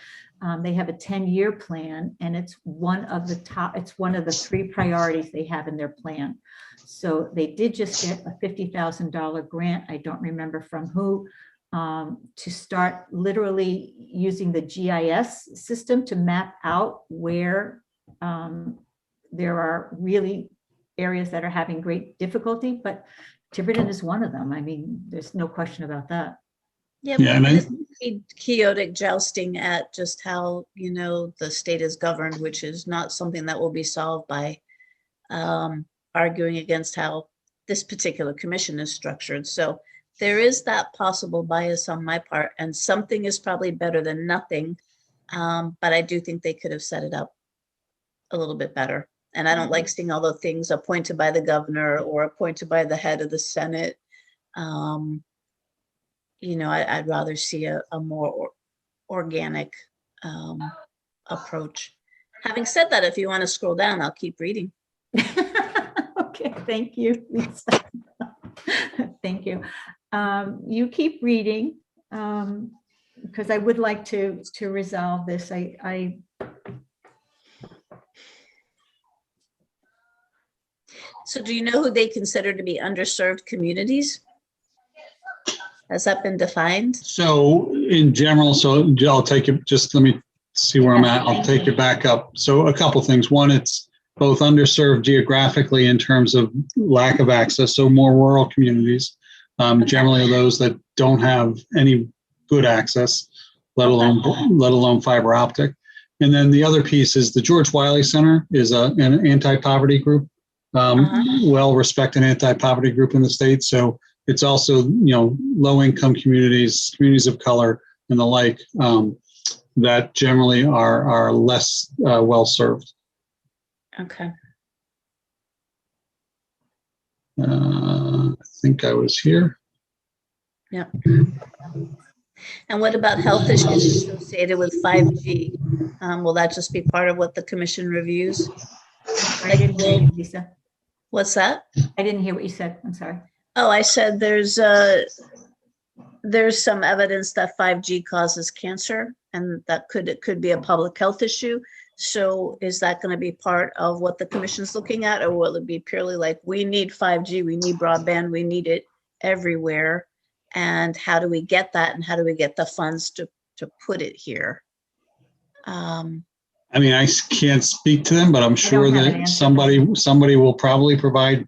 Speaker 1: they have a 10-year plan, and it's one of the top, it's one of the 3 priorities they have in their plan. So they did just get a $50,000 grant. I don't remember from who, to start literally using the GIS system to map out where there are really areas that are having great difficulty, but Tiverton is one of them. I mean, there's no question about that.
Speaker 4: Yeah,
Speaker 2: Yeah,
Speaker 4: but chaotic jousting at just how, you know, the state is governed, which is not something that will be solved by arguing against how this particular commission is structured. So there is that possible bias on my part, and something is probably better than nothing. But I do think they could have set it up a little bit better. And I don't like seeing all the things appointed by the governor or appointed by the head of the Senate. You know, I'd rather see a more organic approach. Having said that, if you want to scroll down, I'll keep reading.
Speaker 1: Okay, thank you, Lisa. Thank you. You keep reading, because I would like to resolve this.
Speaker 4: So do you know who they consider to be underserved communities? Has that been defined?
Speaker 2: So in general, so I'll take it, just let me see where I'm at. I'll take it back up. So a couple things. One, it's both underserved geographically in terms of lack of access, so more rural communities, generally those that don't have any good access, let alone fiber optic. And then the other piece is the George Wiley Center is an anti-poverty group, well-respected anti-poverty group in the state. So it's also, you know, low-income communities, communities of color, and the like, that generally are less well-served.
Speaker 4: Okay.
Speaker 2: I think I was here.
Speaker 4: Yeah. And what about health issues associated with 5G? Will that just be part of what the commission reviews?
Speaker 1: I didn't hear you, Lisa.
Speaker 4: What's that?
Speaker 1: I didn't hear what you said. I'm sorry.
Speaker 4: Oh, I said there's some evidence that 5G causes cancer, and that it could be a public health issue. So is that going to be part of what the commission's looking at, or will it be purely like, we need 5G, we need broadband, we need it everywhere, and how do we get that, and how do we get the funds to put it here?
Speaker 2: I mean, I can't speak to them, but I'm sure that somebody will probably provide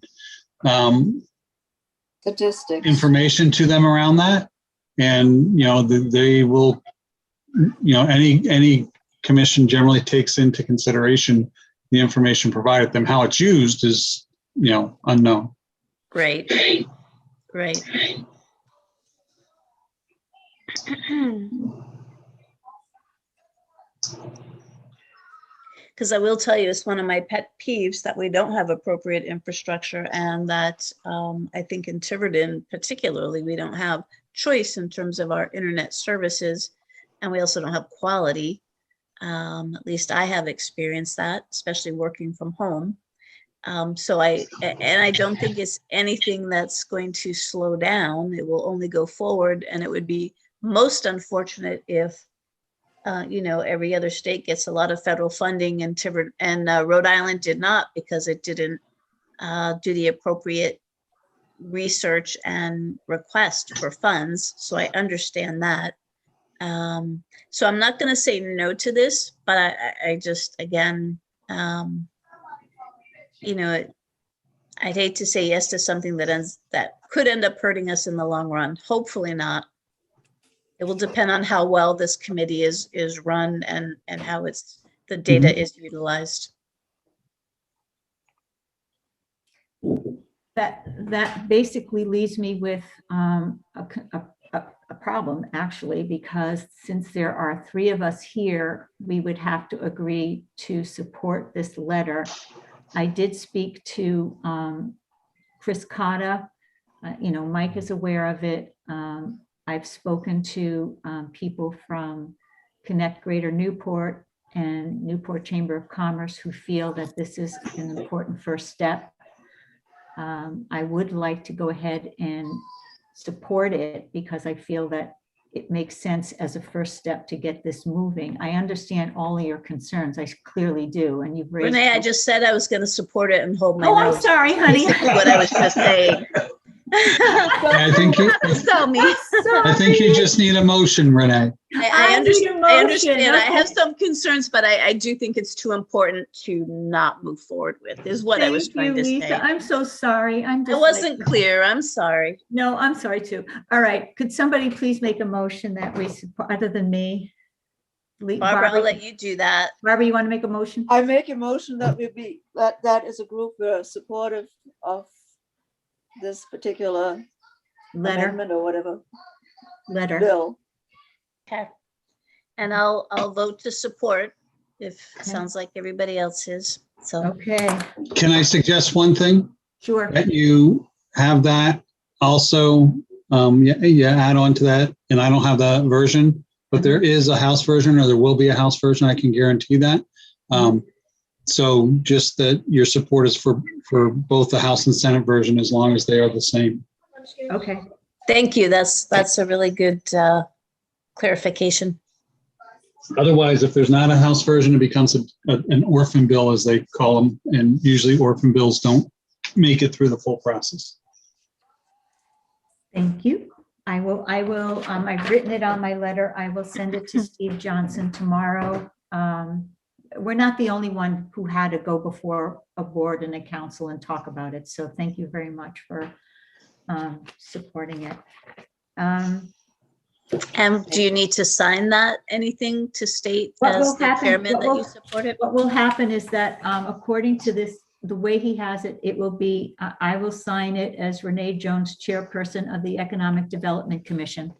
Speaker 3: statistics,
Speaker 2: information to them around that, and you know, they will, you know, any commission generally takes into consideration the information provided them. How it's used is, unknown.
Speaker 4: Right. Right. Because I will tell you, it's one of my pet peeves that we don't have appropriate infrastructure, and that I think in Tiverton particularly, we don't have choice in terms of our internet services, and we also don't have quality. At least I have experienced that, especially working from home. So I don't think it's anything that's going to slow down. It will only go forward, and it would be most unfortunate if every other state gets a lot of federal funding, and Rhode Island did not, because it didn't do the appropriate research and request for funds. So I understand that. So I'm not going to say no to this, but I just, again, I'd hate to say yes to something that could end up hurting us in the long run. Hopefully not. It will depend on how well this committee is run and how the data is utilized.
Speaker 1: That basically leaves me with a problem, actually, because since there are 3 of us here, we would have to agree to support this letter. I did speak to Chris Cotta. Mike is aware of it. I've spoken to people from Connect Greater Newport and Newport Chamber of Commerce who feel that this is an important first step. I would like to go ahead and support it because I feel that it makes sense as a first step to get this moving. I understand all of your concerns. I clearly do. And you've raised.
Speaker 4: Renee, I just said I was going to support it and hold my
Speaker 1: nose.
Speaker 4: I'm
Speaker 1: sorry, honey.
Speaker 4: What I was just saying.
Speaker 2: I think you just need a motion, Renee.
Speaker 4: I understand. I have some concerns, but I do think it's too important to not move forward with, is what I was trying to say.
Speaker 1: I'm so sorry. I
Speaker 4: wasn't clear. I'm sorry.
Speaker 1: No, I'm sorry too. All right. Could somebody please make a motion that we support, other than me?
Speaker 4: Barbara, I'll let you do that.
Speaker 1: Barbara, you want to make a motion?
Speaker 3: I make a motion that that as a group we're supportive of this particular
Speaker 1: letter
Speaker 3: or whatever
Speaker 1: bill.
Speaker 4: Okay. And I'll vote to support if it sounds like everybody else is. So
Speaker 1: okay.
Speaker 2: Can I suggest one thing?
Speaker 1: Sure.
Speaker 2: That you have that also, add on to that. And I don't have that version, but there is a House version, or there will be a House version. I can guarantee that. So just that your support is for both the House and Senate version, as long as they are the same.
Speaker 1: Okay.
Speaker 4: Thank you. That's a really good clarification.
Speaker 2: Otherwise, if there's not a House version, it becomes an orphan bill, as they call them. And usually orphan bills don't make it through the full process.
Speaker 1: Thank you. I will, I've written it on my letter. I will send it to Steve Johnson tomorrow. We're not the only one who had to go before a board and a council and talk about it. So thank you very much for supporting it.
Speaker 4: And do you need to sign that, anything to state as the chairman that you support it?
Speaker 1: What will happen is that according to this, the way he has it, it will be, I will sign it as Renee Jones, chairperson of the Economic Development Commission.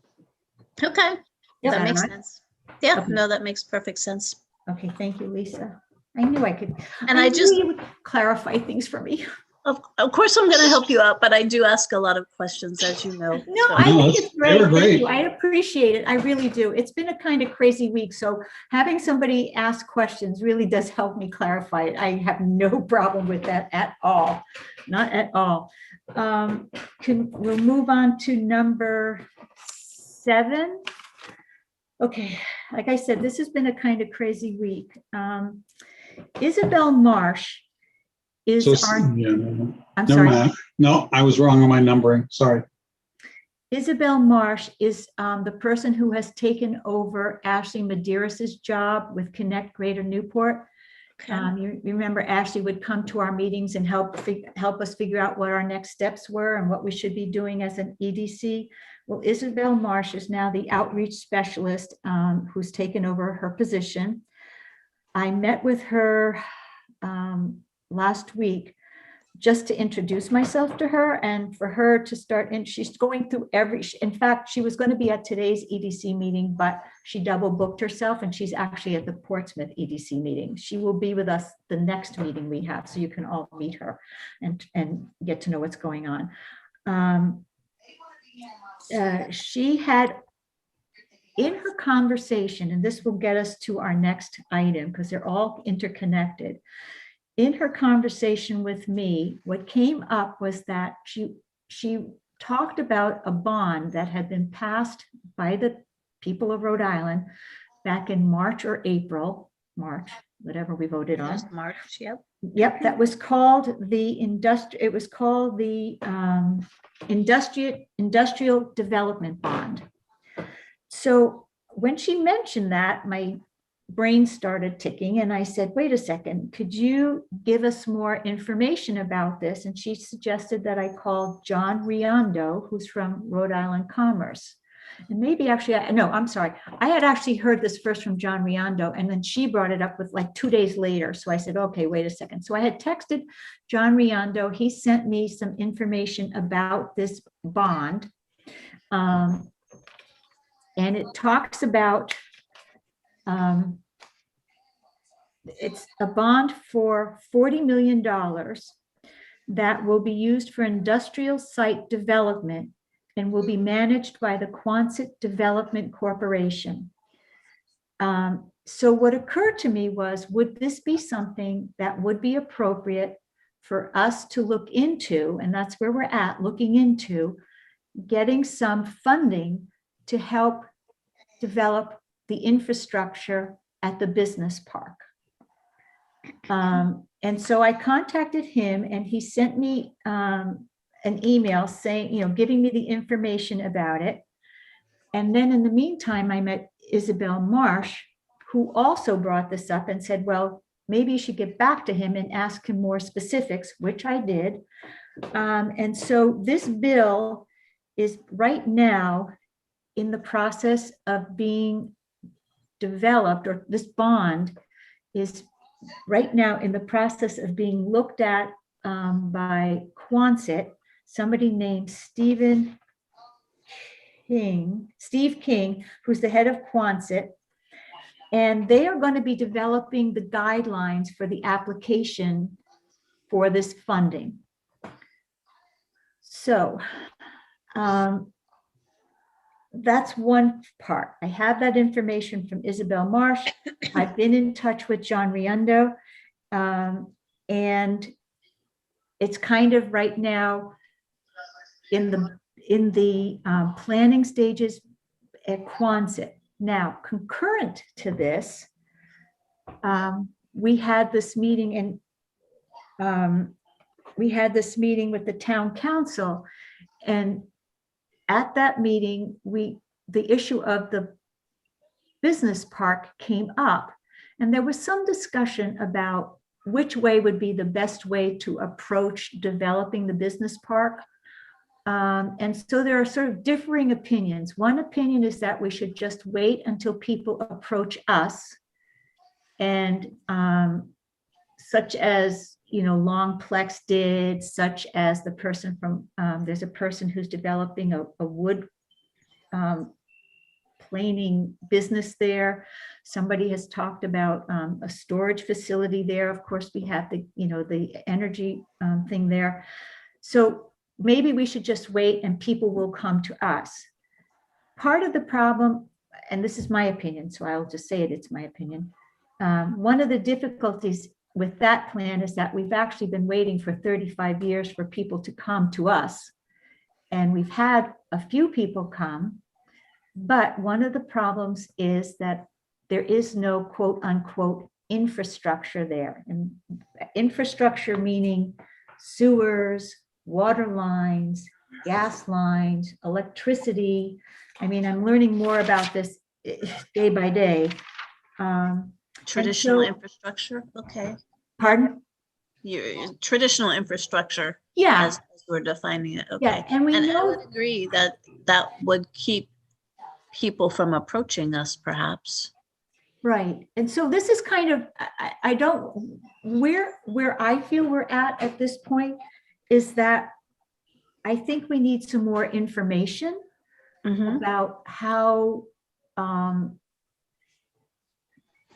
Speaker 4: Okay, that makes sense. Yeah,
Speaker 1: Okay.
Speaker 4: No, that makes perfect sense.
Speaker 1: Okay, thank you, Lisa. I knew I could.
Speaker 4: And I
Speaker 1: knew you would clarify things for me.
Speaker 4: Of course, I'm going to help you out, but I do ask a lot of questions, as you know.
Speaker 1: No,
Speaker 4: so.
Speaker 1: I think it's great.
Speaker 2: They were great.
Speaker 1: Thank you. I appreciate it. I really do. It's been a kind of crazy week. So having somebody ask questions really does help me clarify it. I have no problem with that at all. Not at all. We'll move on to number 7. Okay, like I said, this has been a kind of crazy week. Isabel Marsh is I'm sorry.
Speaker 2: Mind. No, I was wrong on my numbering. Sorry.
Speaker 1: Isabel Marsh is the person who has taken over Ashley Medeiros' job with Connect Greater Newport.
Speaker 4: Okay.
Speaker 1: You remember Ashley would come to our meetings and help us figure out what our next steps were and what we should be doing as an EDC. Well, Isabel Marsh is now the outreach specialist who's taken over her position. I met with her last week just to introduce myself to her and for her to start, and she's going through in fact, she was going to be at today's EDC meeting, but she double booked herself and she's actually at the Portsmouth EDC meeting. She will be with us the next meeting we have, so you can all meet her and get to know what's going on. She had, in her conversation, and this will get us to our next item because they're all interconnected. In her conversation with me, what came up was that she talked about a bond that had been passed by the people of Rhode Island back in March or April, whatever we voted on.
Speaker 4: Yes, March, yep.
Speaker 1: Yep, that was called the Industrial Development Bond. So when she mentioned that, my brain started ticking and I said, wait a second, could you give us more information about this? And she suggested that I call John Riendeau, who's from Rhode Island Commerce. And maybe actually, I'm sorry. I had actually heard this first from John Riendeau, and then she brought it up with like 2 days later. So I said, okay, wait a second. So I had texted John Riendeau. He sent me some information about this bond. And it talks about, it's a bond for $40 million that will be used for industrial site development and will be managed by the Quonset Development Corporation. So what occurred to me was, would this be something that would be appropriate for us to look into? And that's where we're at, looking into getting some funding to help develop the infrastructure at the business park. And so I contacted him and he sent me an email saying, giving me the information about it. And then in the meantime, I met Isabel Marsh, who also brought this up and said, well, maybe you should get back to him and ask him more specifics, which I did. And so this bill is right now in the process of being developed, or this bond is right now in the process of being looked at by Quonset, somebody named Steve King, who's the head of Quonset. And they are going to be developing the guidelines for the application for this funding. So that's one part. I have that information from Isabel Marsh. I've been in touch with John Riendeau, and it's kind of right now in the planning stages at Quonset. Now, concurrent to this, we had this meeting with the town council, and at that meeting, the issue of the business park came up, and there was some discussion about which way would be the best way to approach developing the business park. And so there are sort of differing opinions. One opinion is that we should just wait until people approach us, and such as Longplex did, such as the person from, there's a person who's developing a wood planing business there. Somebody has talked about a storage facility there. Of course, we have the energy thing there. So maybe we should just wait and people will come to us. Part of the problem, and this is my opinion, so I'll just say it's my opinion. One of the difficulties with that plan is that we've actually been waiting for 35 years for people to come to us. And we've had a few people come, but one of the problems is that there is no quote unquote infrastructure there. And infrastructure meaning sewers, water lines, gas lines, electricity. I mean, I'm learning more about this day by day.
Speaker 4: Traditional infrastructure, okay.
Speaker 1: Pardon?
Speaker 4: Your traditional infrastructure.
Speaker 1: Yeah.
Speaker 4: As we're defining it, okay.
Speaker 1: Yeah, and
Speaker 4: I would agree that that would keep people from approaching us, perhaps.
Speaker 1: Right. And so this is kind of, I don't, where I feel we're at this point is that I think we need some more information
Speaker 4: Mhm.
Speaker 1: about how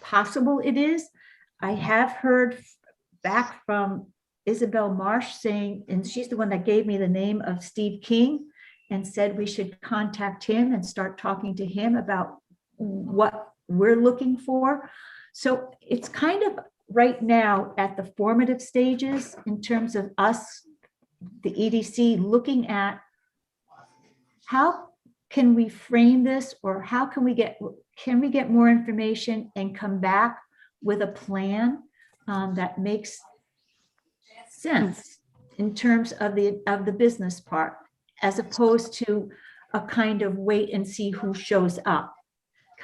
Speaker 1: possible it is. I have heard back from Isabel Marsh saying, and she's the one that gave me the name of Steve King and said we should contact him and start talking to him about what we're looking for. So it's kind of right now at the formative stages in terms of us, the EDC, looking at how can we frame this, or how can we get more information and come back with a plan that makes sense in terms of the business part, as opposed to a kind of wait and see who shows up.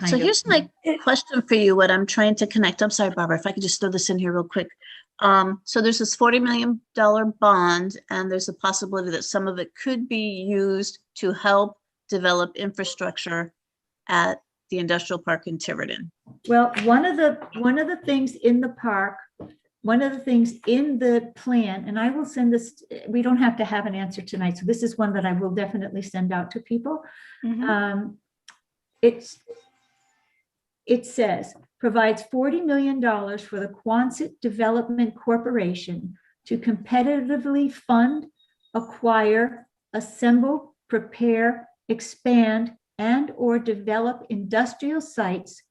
Speaker 4: So here's my question for you, what I'm trying to connect. I'm sorry, Barbara, if I could just throw this in here real quick. So there's this $40 million bond, and there's a possibility that some of it could be used to help develop infrastructure at the industrial park in Tiverton.
Speaker 1: Well, one of the things in the park, one of the things in the plan, and I will send this, we don't have to have an answer tonight, so this is one that I will definitely send out to people. It says, provides $40 million for the Quonset Development Corporation to competitively fund, acquire, assemble, prepare, expand, and/or develop industrial sites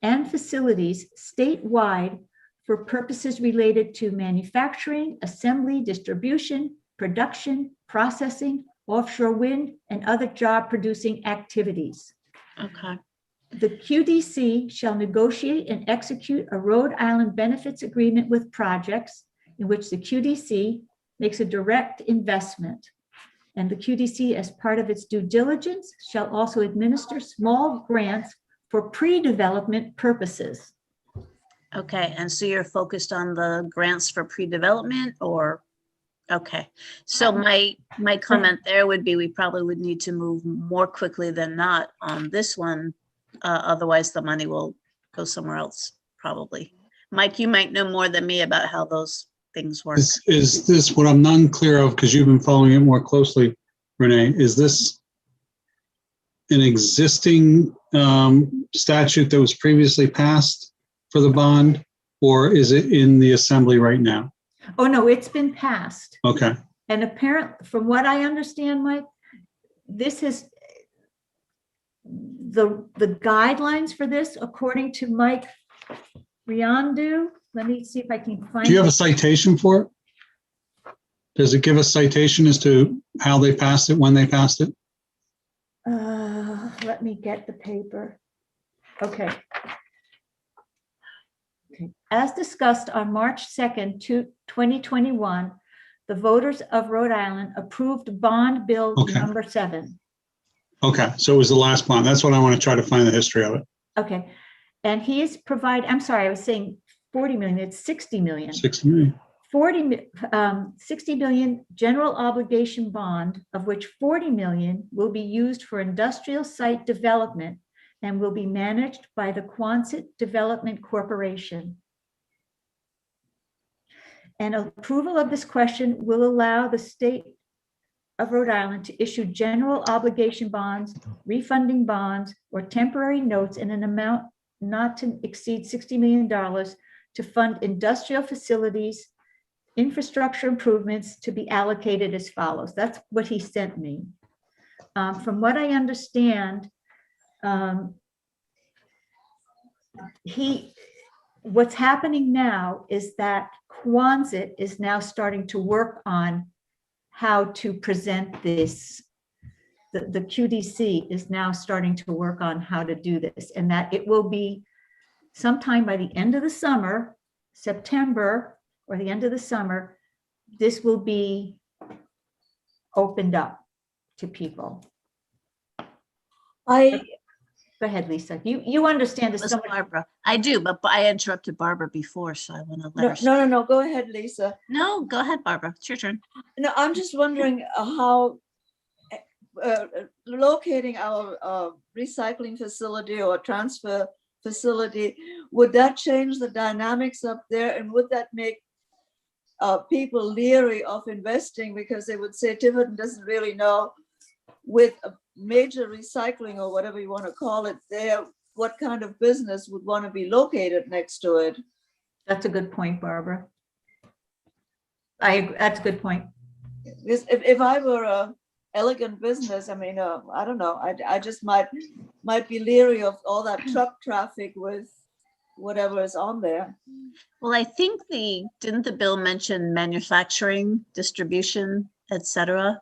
Speaker 1: and facilities statewide for purposes related to manufacturing, assembly, distribution, production, processing, offshore wind, and other job-producing activities.
Speaker 4: Okay.
Speaker 1: The QDC shall negotiate and execute a Rhode Island benefits agreement with projects in which the QDC makes a direct investment. And the QDC, as part of its due diligence, shall also administer small grants for pre-development purposes.
Speaker 4: Okay, and so you're focused on the grants for pre-development, or, okay. So my comment there would be, we probably would need to move more quickly than not on this one. Otherwise the money will go somewhere else, probably. Mike, you might know more than me about how those things work.
Speaker 2: Is this what I'm unclear of, because you've been following it more closely, Renee, is this an existing statute that was previously passed for the bond, or is it in the assembly right now?
Speaker 1: Oh, no, it's been passed.
Speaker 2: Okay.
Speaker 1: And apparently, from what I understand, Mike, this is the guidelines for this, according to Mike Riendeau. Let me see if I can find.
Speaker 2: Do you have a citation for it? Does it give a citation as to how they passed it, when they passed it?
Speaker 1: Let me get the paper. Okay. As discussed on March 2nd, 2021, the voters of Rhode Island approved bond bill number 7.
Speaker 2: Okay, so it was the last bond. That's what I want to try to find the history of it.
Speaker 1: Okay, and he is I'm sorry, I was saying 40 million, it's 60 million.
Speaker 2: 60 million.
Speaker 1: 60 million general obligation bond, of which 40 million will be used for industrial site development and will be managed by the Quonset Development Corporation. And approval of this question will allow the state of Rhode Island to issue general obligation bonds, refunding bonds, or temporary notes in an amount not to exceed $60 million to fund industrial facilities, infrastructure improvements to be allocated as follows. That's what he sent me. From what I understand, what's happening now is that Quonset is now starting to work on how to present this. The QDC is now starting to work on how to do this, and that it will be sometime by the end of the summer, September, or the end of the summer, this will be opened up to people. Go ahead, Lisa. You understand this.
Speaker 4: Barbara. I do, but I interrupted Barbara before, so I want to let her.
Speaker 3: No. Go ahead, Lisa.
Speaker 4: No, go ahead, Barbara. It's your turn.
Speaker 3: No, I'm just wondering how locating our recycling facility or transfer facility, would that change the dynamics up there? And would that make people leery of investing, because they would say Tiverton doesn't really know, with a major recycling or whatever you want to call it there, what kind of business would want to be located next to it?
Speaker 1: That's a good point, Barbara. That's a good point.
Speaker 3: Because if I were a elegant business, I mean, I don't know, I just might be leery of all that truck traffic with whatever is on there.
Speaker 4: Well, I think didn't the bill mention manufacturing, distribution, etc.,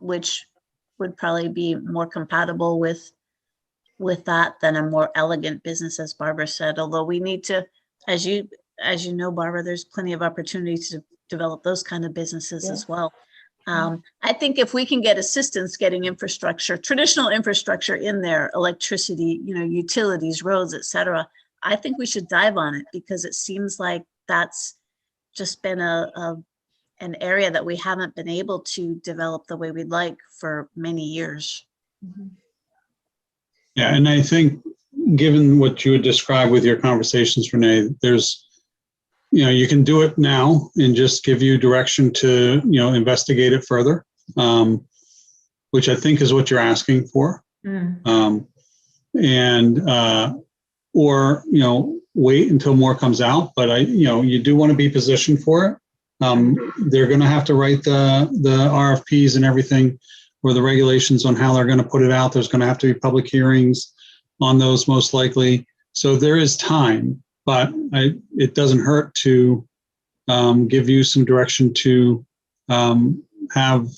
Speaker 4: which would probably be more compatible with that than a more elegant business, as Barbara said. Although we need to, as you know, Barbara, there's plenty of opportunities to develop those kind of businesses as well. I think if we can get assistance getting infrastructure, traditional infrastructure in there, electricity, utilities, roads, etc., I think we should dive on it, because it seems like that's just been an area that we haven't been able to develop the way we'd like for many years.
Speaker 2: Yeah, and I think given what you would describe with your conversations, Renee, there's, you can do it now and just give you direction to, investigate it further, which I think is what you're asking for. Or, wait until more comes out, but you do want to be positioned for it. They're going to have to write the RFPs and everything, or the regulations on how they're going to put it out. There's going to have to be public hearings on those, most likely. So there is time, but it doesn't hurt to give you some direction to have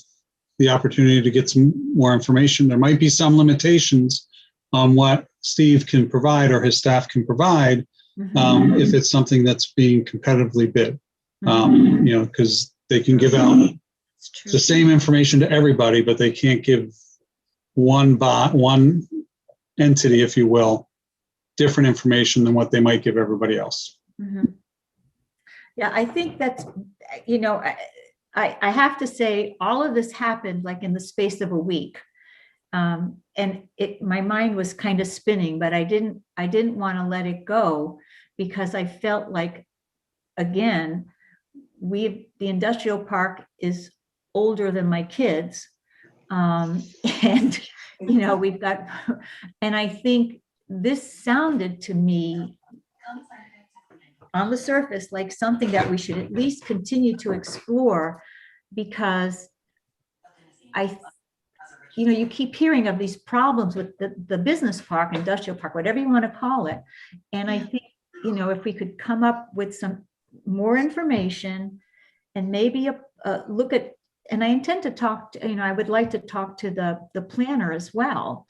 Speaker 2: the opportunity to get some more information. There might be some limitations on what Steve can provide or his staff can provide if it's something that's being competitively bid, because they can give out the same information to everybody, but they can't give one entity, if you will, different information than what they might give everybody else.
Speaker 1: Yeah, I think that's, I have to say all of this happened like in the space of a week. And my mind was kind of spinning, but I didn't want to let it go, because I felt like, again, the industrial park is older than my kids. And, we've got, and I think this sounded to me on the surface like something that we should at least continue to explore, because you keep hearing of these problems with the business park, industrial park, whatever you want to call it. And I think, if we could come up with some more information and maybe look at, and I intend to talk to, I would like to talk to the planner as well,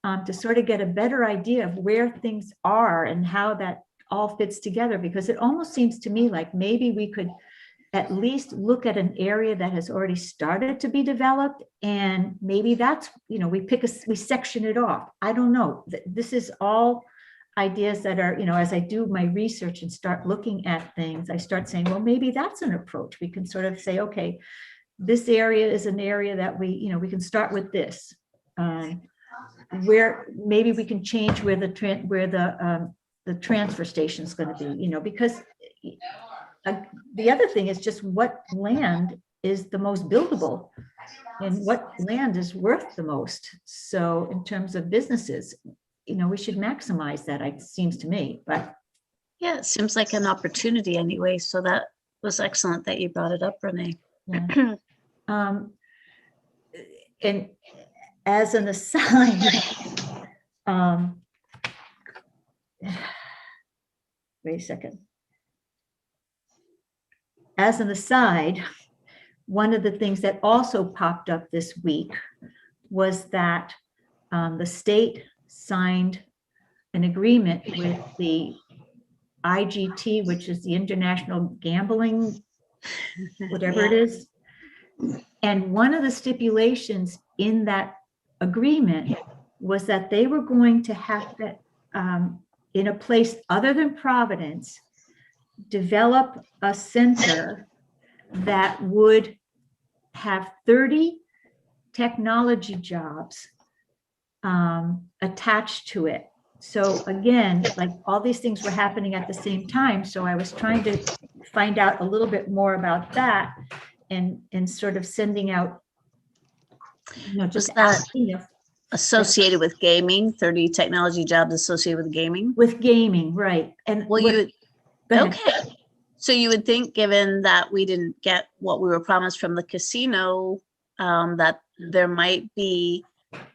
Speaker 1: to sort of get a better idea of where things are and how that all fits together, because it almost seems to me like maybe we could at least look at an area that has already started to be developed, and maybe that's, we section it off. I don't know. This is all ideas that are, as I do my research and start looking at things, I start saying, well, maybe that's an approach. We can sort of say, okay, this area is an area that we can start with this, where maybe we can change where the transfer station is going to be, because the other thing is just what land is the most buildable and what land is worth the most. So in terms of businesses, we should maximize that, it seems to me. But
Speaker 4: yeah, it seems like an opportunity anyway. So that was excellent that you brought it up, Renee.
Speaker 1: Yeah. And as an aside, wait a second. As an aside, one of the things that also popped up this week was that the state signed an agreement with the IGT, which is the International Gambling, whatever it is. And one of the stipulations in that agreement was that they were going to have to, in a place other than Providence, develop a center that would have 30 technology jobs attached to it. So again, like all these things were happening at the same time. So I was trying to find out a little bit more about that and sort of sending out, just
Speaker 4: Was that
Speaker 1: asking if
Speaker 4: associated with gaming, 30 technology jobs associated with gaming?
Speaker 1: with gaming, right? And
Speaker 4: Well,
Speaker 1: go ahead.
Speaker 4: okay. So you would think, given that we didn't get what we were promised from the casino, that there might be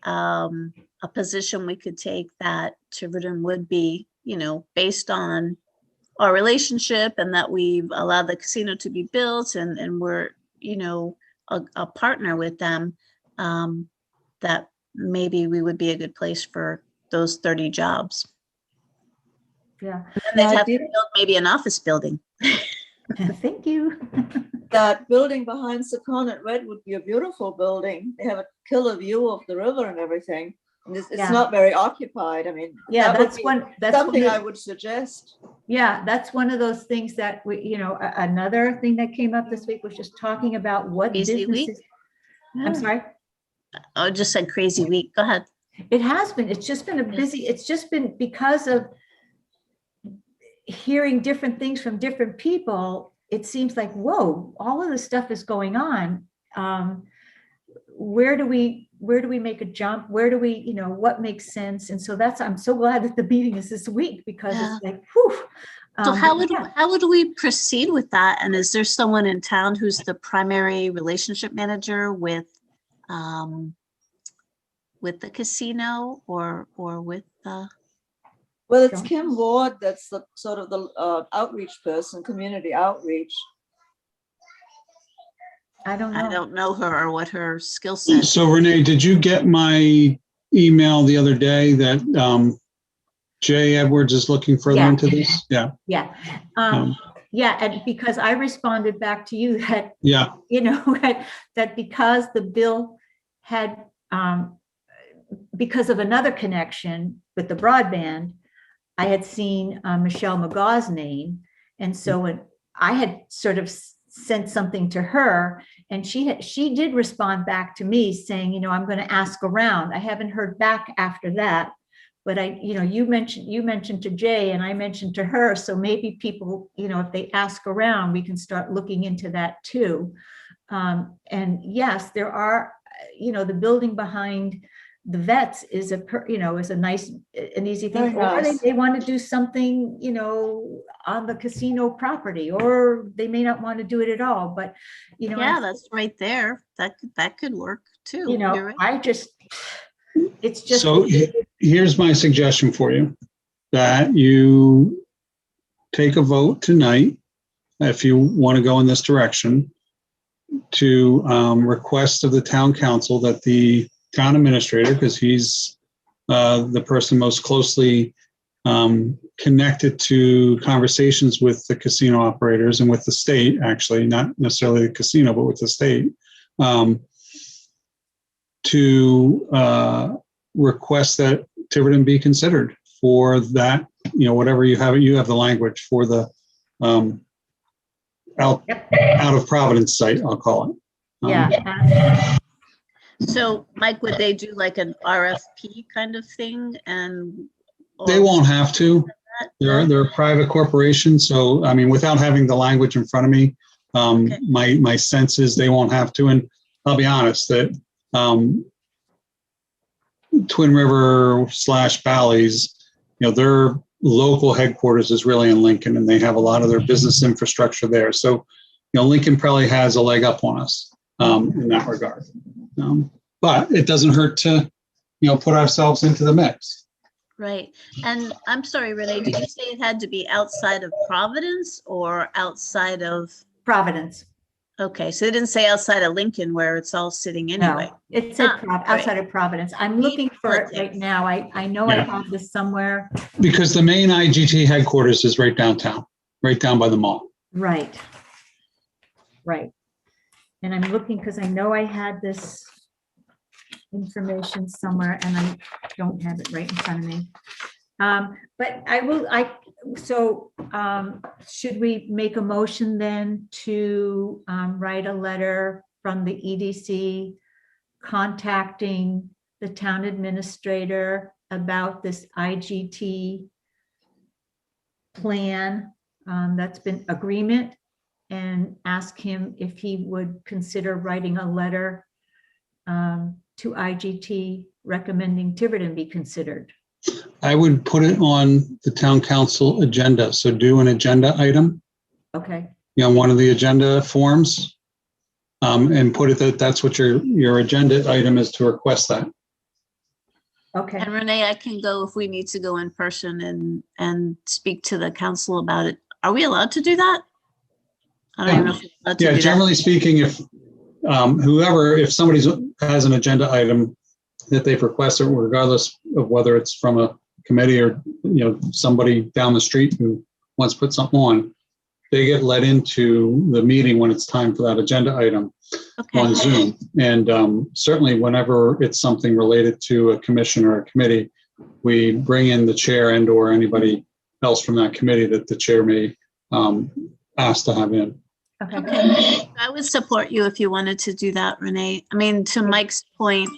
Speaker 4: a position we could take that Tiverton would be, based on our relationship, and that we've allowed the casino to be built, and we're, a partner with them, that maybe we would be a good place for those 30 jobs.
Speaker 1: Yeah.
Speaker 4: And they'd have to build maybe an office building.
Speaker 1: Thank you.
Speaker 3: That building behind Seconded Red would be a beautiful building. They have a killer view of the river and everything. And it's
Speaker 1: Yeah.
Speaker 3: not very occupied. I mean,
Speaker 1: Yeah,
Speaker 3: that would
Speaker 1: that's
Speaker 3: be
Speaker 1: one. That's
Speaker 3: something
Speaker 1: one
Speaker 3: I
Speaker 1: of,
Speaker 3: would suggest.
Speaker 1: yeah, that's one of those things that we, another thing that came up this week was just talking about what
Speaker 4: Crazy week?
Speaker 1: businesses. I'm sorry.
Speaker 4: I just said crazy week. Go ahead.
Speaker 1: It has been. It's just been a busy. It's just been because of hearing different things from different people. It seems like, whoa, all of this stuff is going on. Where do we make a jump? Where do we, what makes sense? And so I'm so glad that the meeting is this week, because it's like, whew.
Speaker 4: So how would we proceed with that? And is there someone in town who's the primary relationship manager with the casino or with
Speaker 3: Well, it's Kim Ward. That's the sort of the outreach person, community outreach.
Speaker 1: I don't know.
Speaker 4: I don't know her or what her skill set.
Speaker 2: So Renee, did you get my email the other day that Jay Edwards is looking further into this? Yeah.
Speaker 1: Yeah. Yeah. And because I responded back to you that,
Speaker 2: Yeah.
Speaker 1: that because the bill had, because of another connection with the broadband, I had seen Michelle McGaw's name. And so when I had sort of sent something to her, and she did respond back to me saying, I'm going to ask around. I haven't heard back after that, but you mentioned to Jay and I mentioned to her. So maybe people, if they ask around, we can start looking into that too. And yes, there are, the building behind the vets is a nice, an easy thing.
Speaker 3: Very
Speaker 1: Or
Speaker 3: nice.
Speaker 1: they want to do something, on the casino property, or they may not want to do it at all. But,
Speaker 4: Yeah, that's right there. That could work too. You're right.
Speaker 1: It's just.
Speaker 2: So here's my suggestion for you, that you take a vote tonight, if you want to go in this direction, to request of the town council that the town administrator, because he's the person most closely connected to conversations with the casino operators and with the state, actually, not necessarily the casino, but with the state, to request that Tiverton be considered for that, whatever you have the language for the out of Providence site, I'll call it.
Speaker 1: Yeah.
Speaker 4: So Mike, would they do like an RFP kind of thing? And
Speaker 2: they won't have to. They're a private corporation. So, I mean, without having the language in front of me,
Speaker 4: Okay.
Speaker 2: my sense is they won't have to. And I'll be honest that Twin River / Bally's, their local headquarters is really in Lincoln, and they have a lot of their business infrastructure there. So, Lincoln probably has a leg up on us in that regard. But it doesn't hurt to, put ourselves into the mix.
Speaker 4: Right. And I'm sorry, Renee, did you say it had to be outside of Providence or outside of?
Speaker 1: Providence.
Speaker 4: Okay, so it didn't say outside of Lincoln where it's all sitting anyway.
Speaker 1: No, it said
Speaker 4: right.
Speaker 1: outside of Providence. I'm looking for it right now. I know I have this somewhere.
Speaker 2: Because the main IGT headquarters is right downtown, right down by the mall.
Speaker 1: Right. Right. And I'm looking because I know I had this information somewhere and I don't have it right in front of me. But should we make a motion then to write a letter from the EDC contacting the town administrator about this IGT plan that's been agreement, and ask him if he would consider writing a letter to IGT recommending Tiverton be considered.
Speaker 2: I would put it on the town council agenda. So do an agenda item,
Speaker 1: Okay,
Speaker 2: one of the agenda forms, and put it that's what your agenda item is, to request that.
Speaker 1: okay.
Speaker 4: And Renee, I can go if we need to go in person and speak to the council about it. Are we allowed to do that? I don't even know if we're allowed to
Speaker 2: Yeah,
Speaker 4: do that.
Speaker 2: generally speaking, if somebody has an agenda item that they've requested, regardless of whether it's from a committee or somebody down the street who wants to put something on, they get let into the meeting when it's time for that agenda item on
Speaker 4: Okay,
Speaker 2: Zoom. And certainly whenever it's something related to a commission or a committee, we bring in the chair and or anybody else from that committee that the chair may ask to have in.
Speaker 4: okay. I would support you if you wanted to do that, Renee. I mean, to Mike's point,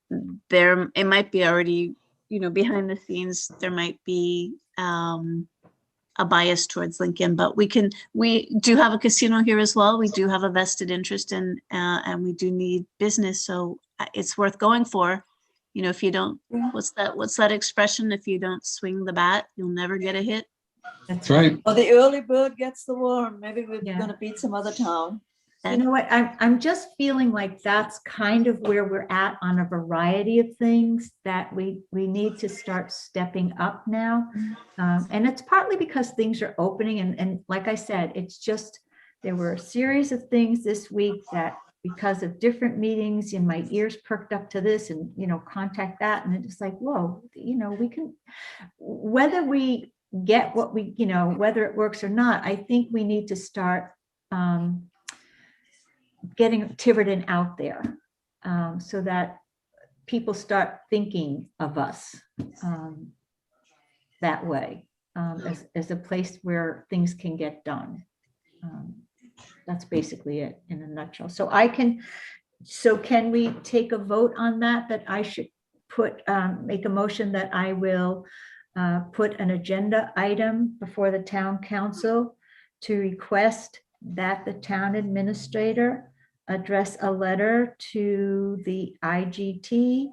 Speaker 4: it might be already, behind the scenes, there might be a bias towards Lincoln, but we do have a casino here as well. We do have a vested interest in, and we do need business. So it's worth going for. If you don't, what's that expression? If you don't swing the bat, you'll never get a hit.
Speaker 2: That's right.
Speaker 3: Well, the early bird gets the worm. Maybe we're
Speaker 1: Yeah.
Speaker 3: going to beat some other town.
Speaker 1: You know what, I'm just feeling like that's kind of where we're at on a variety of things that we need to start stepping up now. And it's partly because things are opening, and like I said, it's just, there were a series of things this week that, because of different meetings, and my ears perked up to this and, contact that. And it's like, whoa, we can, whether we get what we, whether it works or not, I think we need to start getting Tiverton out there so that people start thinking of us that way, as a place where things can get done. That's basically it in a nutshell. So can we take a vote on that I should make a motion that I will put an agenda item before the town council to request that the town administrator address a letter to the IGT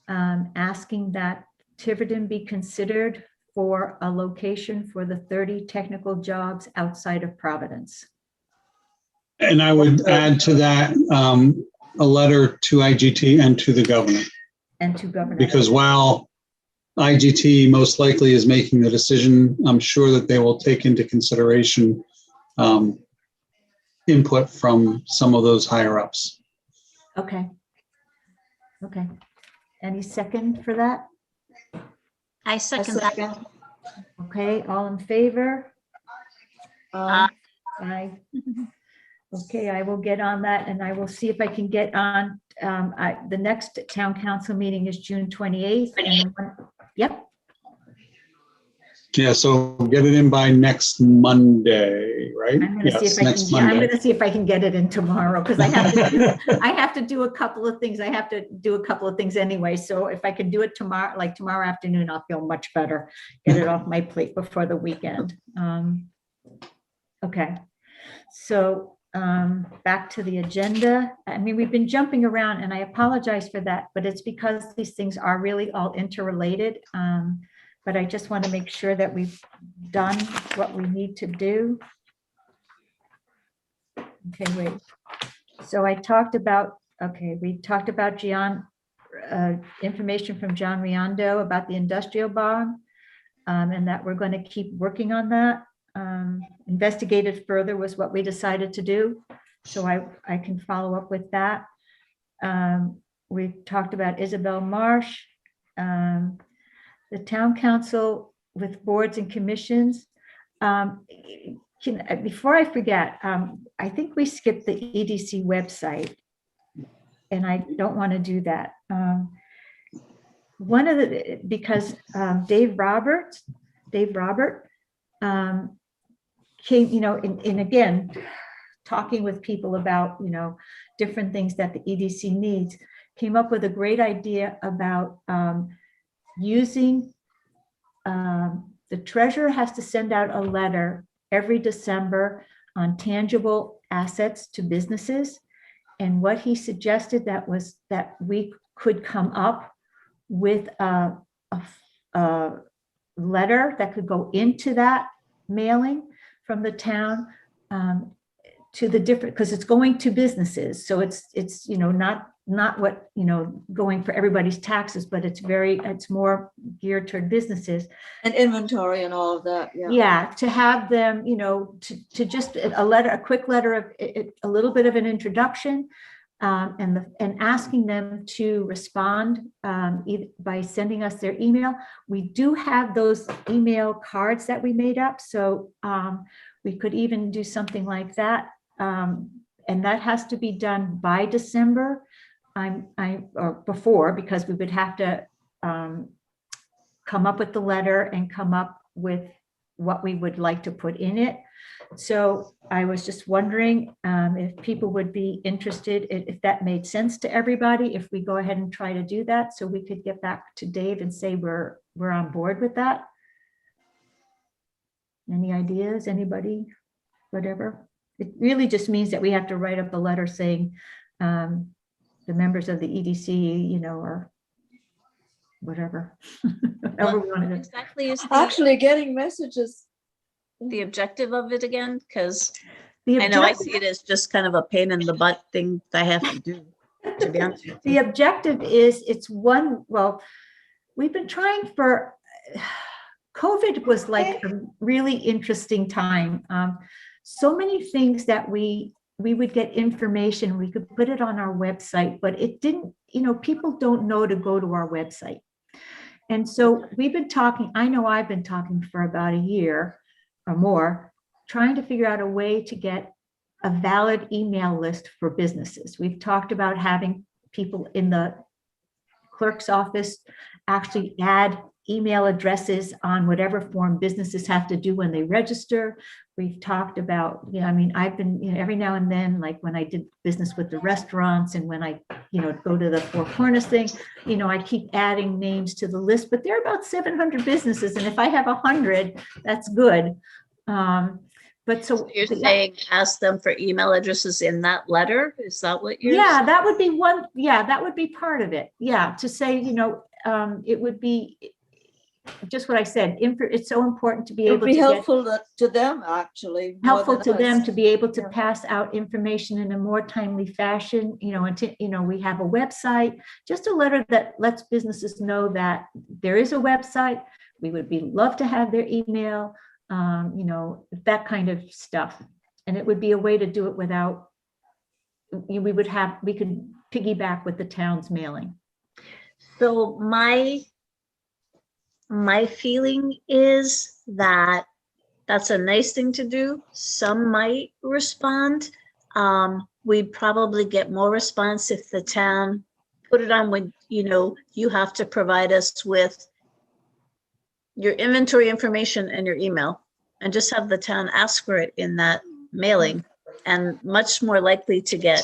Speaker 1: asking that Tiverton be considered for a location for the 30 technical jobs outside of Providence.
Speaker 2: And I would add to that a letter to IGT and to the governor.
Speaker 1: And to governor.
Speaker 2: Because while IGT most likely is making the decision, I'm sure that they will take into consideration input from some of those higher ups.
Speaker 1: Okay. Any second for that?
Speaker 4: I second that.
Speaker 1: Okay, all in favor?
Speaker 3: Um,
Speaker 1: Aye. Okay, I will get on that, and I will see if I can get on, the next town council meeting is June 28th. Yep,
Speaker 2: Yeah, so get it in by next Monday, right?
Speaker 1: I'm gonna see
Speaker 2: Yes,
Speaker 1: if I
Speaker 2: next
Speaker 1: can, I'm
Speaker 2: Monday.
Speaker 1: gonna see if I can get it in tomorrow, because I have to do a couple of things. I have to do a couple of things anyway. So if I can do it tomorrow, like tomorrow afternoon, I'll feel much better. Get it off my plate before the weekend. Okay, so back to the agenda. I mean, we've been jumping around, and I apologize for that, but it's because these things are really all interrelated. But I just want to make sure that we've done what we need to do. Okay, wait. So we talked about John, information from John Riendeau about the industrial bond, and that we're going to keep working on that. Investigated further was what we decided to do. So I can follow up with that. We talked about Isabel Marsh, the town council with boards and commissions. Before I forget, I think we skipped the EDC website, and I don't want to do that. Because Dave Robert came, in again, talking with people about, different things that the EDC needs, came up with a great idea about using, the treasurer has to send out a letter every December on tangible assets to businesses. And what he suggested that was that we could come up with a letter that could go into that mailing from the town, to the different, because it's going to businesses. So it's, you know, not what, you know, going for everybody's taxes, but it's more geared toward businesses.
Speaker 3: And inventory and all of that, yeah.
Speaker 1: Yeah, to have them, you know, to just a quick letter of a little bit of an introduction, and asking them to respond either by sending us their email. We do have those email cards that we made up, so we could even do something like that. And that has to be done by December, or before, because we would have to come up with the letter and come up with what we would like to put in it. So I was just wondering if people would be interested, if that made sense to everybody, if we go ahead and try to do that, so we could get back to Dave and say we're on board with that. Any ideas, anybody, whatever? It really just means that we have to write up a letter saying the members of the EDC, you know, or whatever. However we want to do.
Speaker 4: Exactly is
Speaker 3: Actually getting messages.
Speaker 4: the objective of it again? Because
Speaker 1: The
Speaker 4: I know I
Speaker 1: objective-
Speaker 4: see it as just kind of a pain in the butt thing I have to do, to be honest with
Speaker 1: The
Speaker 4: you.
Speaker 1: objective is, well, we've been trying for, COVID was like a really interesting time. So many things that we would get information, we could put it on our website, but it didn't, you know, people don't know to go to our website. And so we've been talking, I know I've been talking for about a year or more, trying to figure out a way to get a valid email list for businesses. We've talked about having people in the clerk's office actually add email addresses on whatever form businesses have to do when they register. We've talked about, you know, I mean, I've been, you know, every now and then, like when I did business with the restaurants and when I, you know, go to the Four Corners thing, you know, I keep adding names to the list, but there are about 700 businesses. And if I have 100, that's good. But so
Speaker 4: You're saying ask them for email addresses in that letter? Is that what you're?
Speaker 1: yeah, that would be one. Yeah, that would be part of it. Yeah, to say, you know, it would be just what I said. It's so important to be
Speaker 3: It
Speaker 1: able
Speaker 3: would be
Speaker 1: to get
Speaker 3: helpful to them, actually. more
Speaker 1: helpful
Speaker 3: than
Speaker 1: to them
Speaker 3: us.
Speaker 1: to be able to
Speaker 3: Yeah.
Speaker 1: pass out information in a more timely fashion, you know, and to, you know, we have a website, just a letter that lets businesses know that there is a website. We would love to have their email, you know, that kind of stuff. And it would be a way to do it without, we could piggyback with the town's mailing.
Speaker 4: So my feeling is that that's a nice thing to do. Some might respond. We'd probably get more response if the town put it on when, you know, you have to provide us with your inventory information and your email, and just have the town ask for it in that mailing, and much more likely to get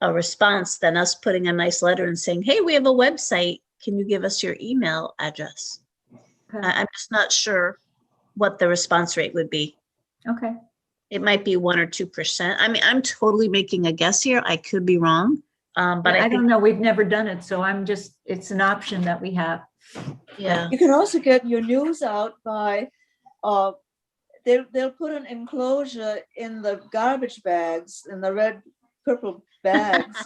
Speaker 4: a response than us putting a nice letter and saying, hey, we have a website. Can you give us your email address?
Speaker 1: Okay.
Speaker 4: I'm just not sure what the response rate would be.
Speaker 1: Okay.
Speaker 4: It might be 1 or 2%. I mean, I'm totally making a guess here. I could be wrong. But
Speaker 1: I don't know. We've never done it. So it's an option that we have.
Speaker 4: Yeah.
Speaker 3: You can also get your news out by, they'll put an enclosure in the garbage bags, in the red, purple bags.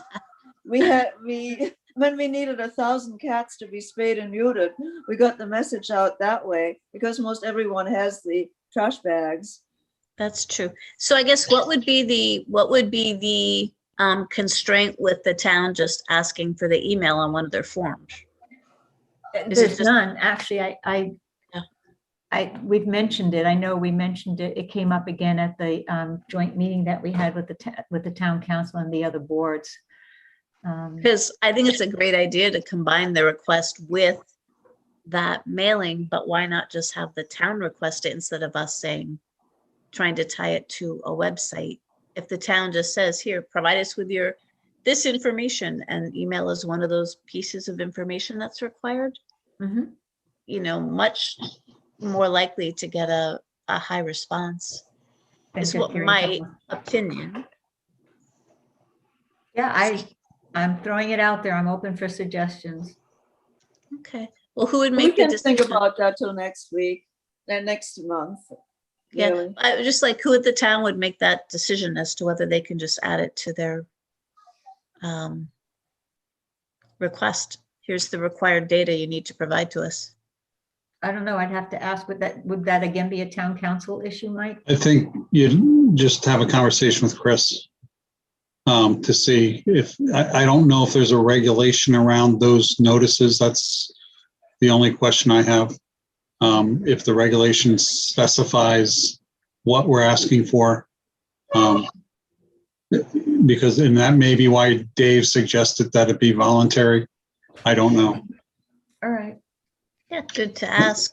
Speaker 3: When we needed 1,000 cats to be spayed and neutered, we got the message out that way, because most everyone has the trash bags.
Speaker 4: That's true. So I guess what would be the constraint with the town just asking for the email on one of their forms? Is it
Speaker 1: There's
Speaker 4: just-
Speaker 1: none, actually. We've mentioned it. I know we mentioned it. It came up again at the joint meeting that we had with the town council and the other boards.
Speaker 4: Because I think it's a great idea to combine the request with that mailing, but why not just have the town request it instead of us trying to tie it to a website? If the town just says, here, provide us with this information, and email is one of those pieces of information that's required.
Speaker 1: Mhm.
Speaker 4: you know, much more likely to get a high response.
Speaker 1: Than
Speaker 4: Is
Speaker 1: just
Speaker 4: what
Speaker 1: hearing a
Speaker 4: my
Speaker 1: couple.
Speaker 4: opinion.
Speaker 1: Yeah, I'm throwing it out there. I'm open for suggestions.
Speaker 4: Okay. Well, who would
Speaker 3: We
Speaker 4: make the
Speaker 3: can think
Speaker 4: decision?
Speaker 3: about that till next week, then next month.
Speaker 4: Yeah,
Speaker 3: really.
Speaker 4: I was just like, who at the town would make that decision as to whether they can just add it to their request? Here's the required data you need to provide to us.
Speaker 1: I don't know. I'd have to ask, would that again be a town council issue, Mike?
Speaker 2: I think you'd just have a conversation with Chris to see if, I don't know if there's a regulation around those notices. That's the only question I have. If the regulation specifies what we're asking for. Because, and that may be why Dave suggested that it be voluntary. I don't know.
Speaker 1: All right.
Speaker 4: Yeah, good to ask.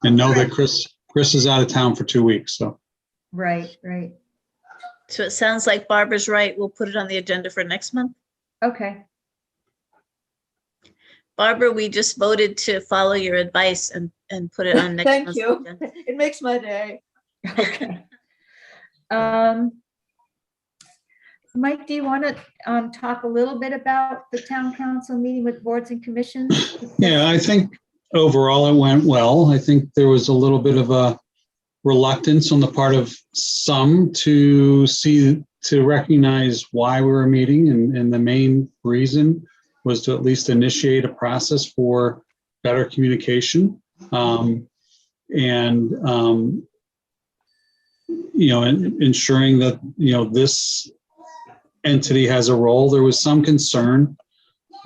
Speaker 2: And know that Chris is out of town for 2 weeks, so.
Speaker 1: Right, right.
Speaker 4: So it sounds like Barbara's right. We'll put it on the agenda for next month.
Speaker 1: Okay.
Speaker 4: Barbara, we just voted to follow your advice and put it on next
Speaker 3: Thank
Speaker 4: month's
Speaker 3: you.
Speaker 4: agenda.
Speaker 3: It makes my day.
Speaker 1: Okay. Mike, do you want to talk a little bit about the town council meeting with boards and commissions?
Speaker 2: Yeah, I think overall it went well. I think there was a little bit of a reluctance on the part of some to recognize why we were meeting. And the main reason was to at least initiate a process for better communication. Ensuring that, this entity has a role. There was some concern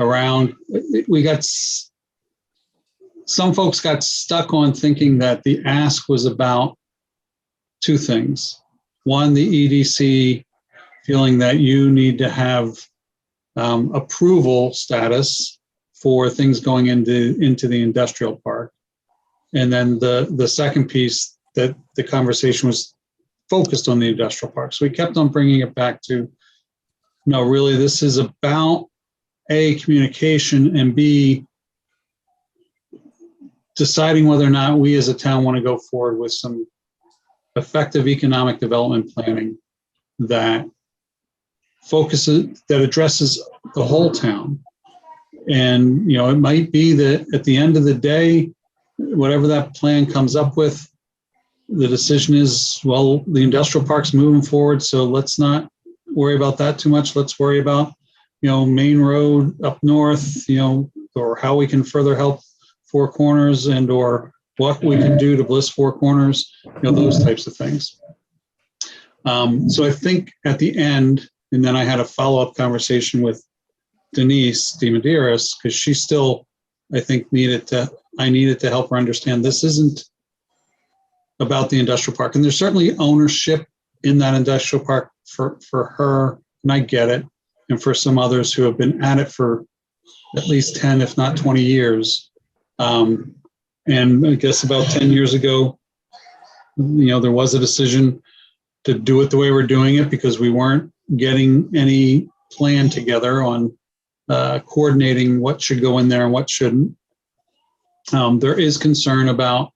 Speaker 2: around, some folks got stuck on thinking that the ask was about two things. One, the EDC feeling that you need to have approval status for things going into the industrial park. And then the second piece, that the conversation was focused on the industrial park. So we kept on bringing it back to, no, really, this is about A, communication, and B, deciding whether or not we as a town want to go forward with some effective economic development planning that addresses the whole town. And, it might be that at the end of the day, whatever that plan comes up with, the decision is, well, the industrial park's moving forward, so let's not worry about that too much. Let's worry about, Main Road up north, or how we can further help Four Corners and or what we can do to Bliss Four Corners, those types of things. So I think at the end, and then I had a follow-up conversation with Denise DiMederos, because she still, I think, I needed to help her understand this isn't about the industrial park. And there's certainly ownership in that industrial park for her, and I get it, and for some others who have been at it for at least 10, if not 20 years. And I guess about 10 years ago, there was a decision to do it the way we're doing it because we weren't getting any plan together on coordinating what should go in there and what shouldn't. There is concern about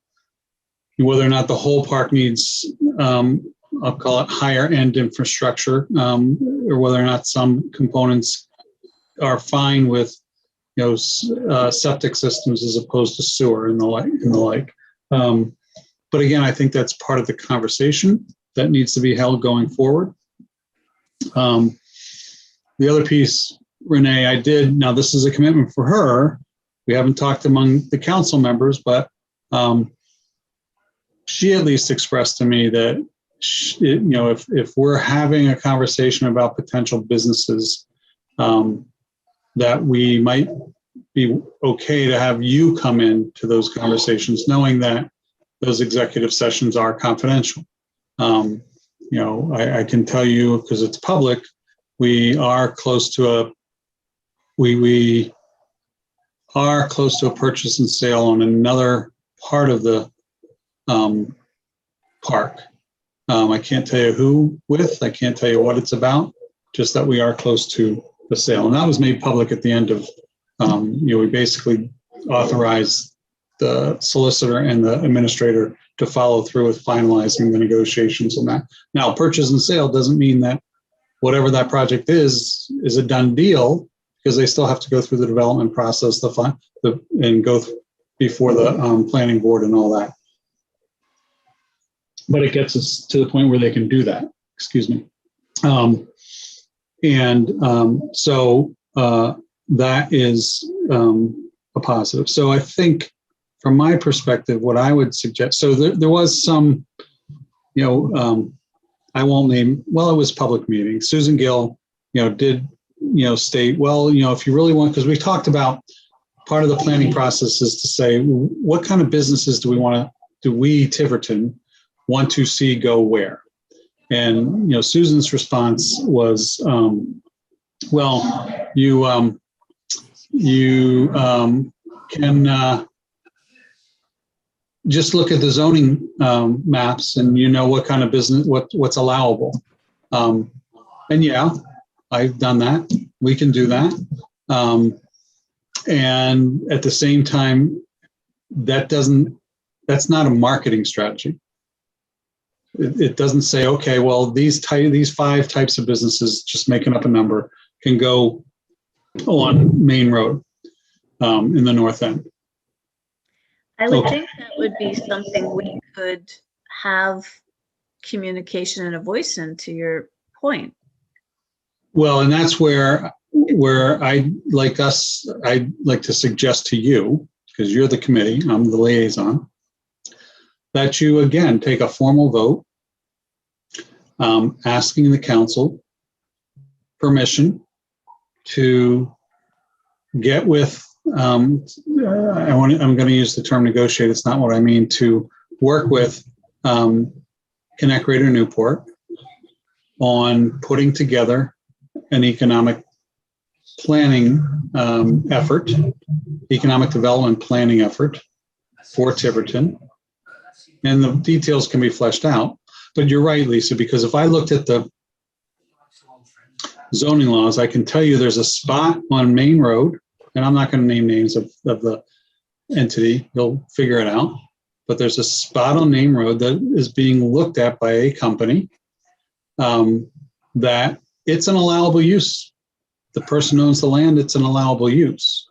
Speaker 2: whether or not the whole park needs, I'll call it higher end infrastructure, or whether or not some components are fine with, septic systems as opposed to sewer and the like. But again, I think that's part of the conversation that needs to be held going forward. The other piece, Renee, now this is a commitment for her. We haven't talked among the council members, but she at least expressed to me that, if we're having a conversation about potential businesses, that we might be okay to have you come in to those conversations, knowing that those executive sessions are confidential. I can tell you, because it's public, we are close to a purchase and sale on another part of the park. I can't tell you who with, I can't tell you what it's about, just that we are close to the sale. And that was made public at the end of, we basically authorize the solicitor and the administrator to follow through with finalizing the negotiations on that. Now, purchase and sale doesn't mean that whatever that project is a done deal, because they still have to go through the development process, and go before the planning board and all that. But it gets us to the point where they can do that. Excuse me. So that is a positive. So I think, from my perspective, what I would suggest, so there was some, I won't name, well, it was public meeting. Susan Gill, did, state, well, if you really want, because we talked about part of the planning process is to say, what kind of businesses do we, Tiverton, want to see go where? And, Susan's response was, well, you can just look at the zoning maps and what kind of business, what's allowable. And yeah, I've done that. We can do that. And at the same time, that's not a marketing strategy. It doesn't say, okay, well, these 5 types of businesses, just making up a number, can go on Main Road in the North End.
Speaker 4: I would think that would be something we could have communication and a voice in, to your point.
Speaker 2: Well, and that's where I'd like to suggest to you, because you're the committee, I'm the liaison, that you again take a formal vote asking the council permission to get with, I'm going to use the term negotiate, it's not what I mean, to work with Connect Greater Newport on putting together an economic planning effort, economic development planning effort for Tiverton. And the details can be fleshed out. But you're right, Lisa, because if I looked at the zoning laws, I can tell you there's a spot on Main Road, and I'm not going to name names of the entity, you'll figure it out. But there's a spot on Main Road that is being looked at by a company that it's an allowable use. The person owns the land, it's an allowable use.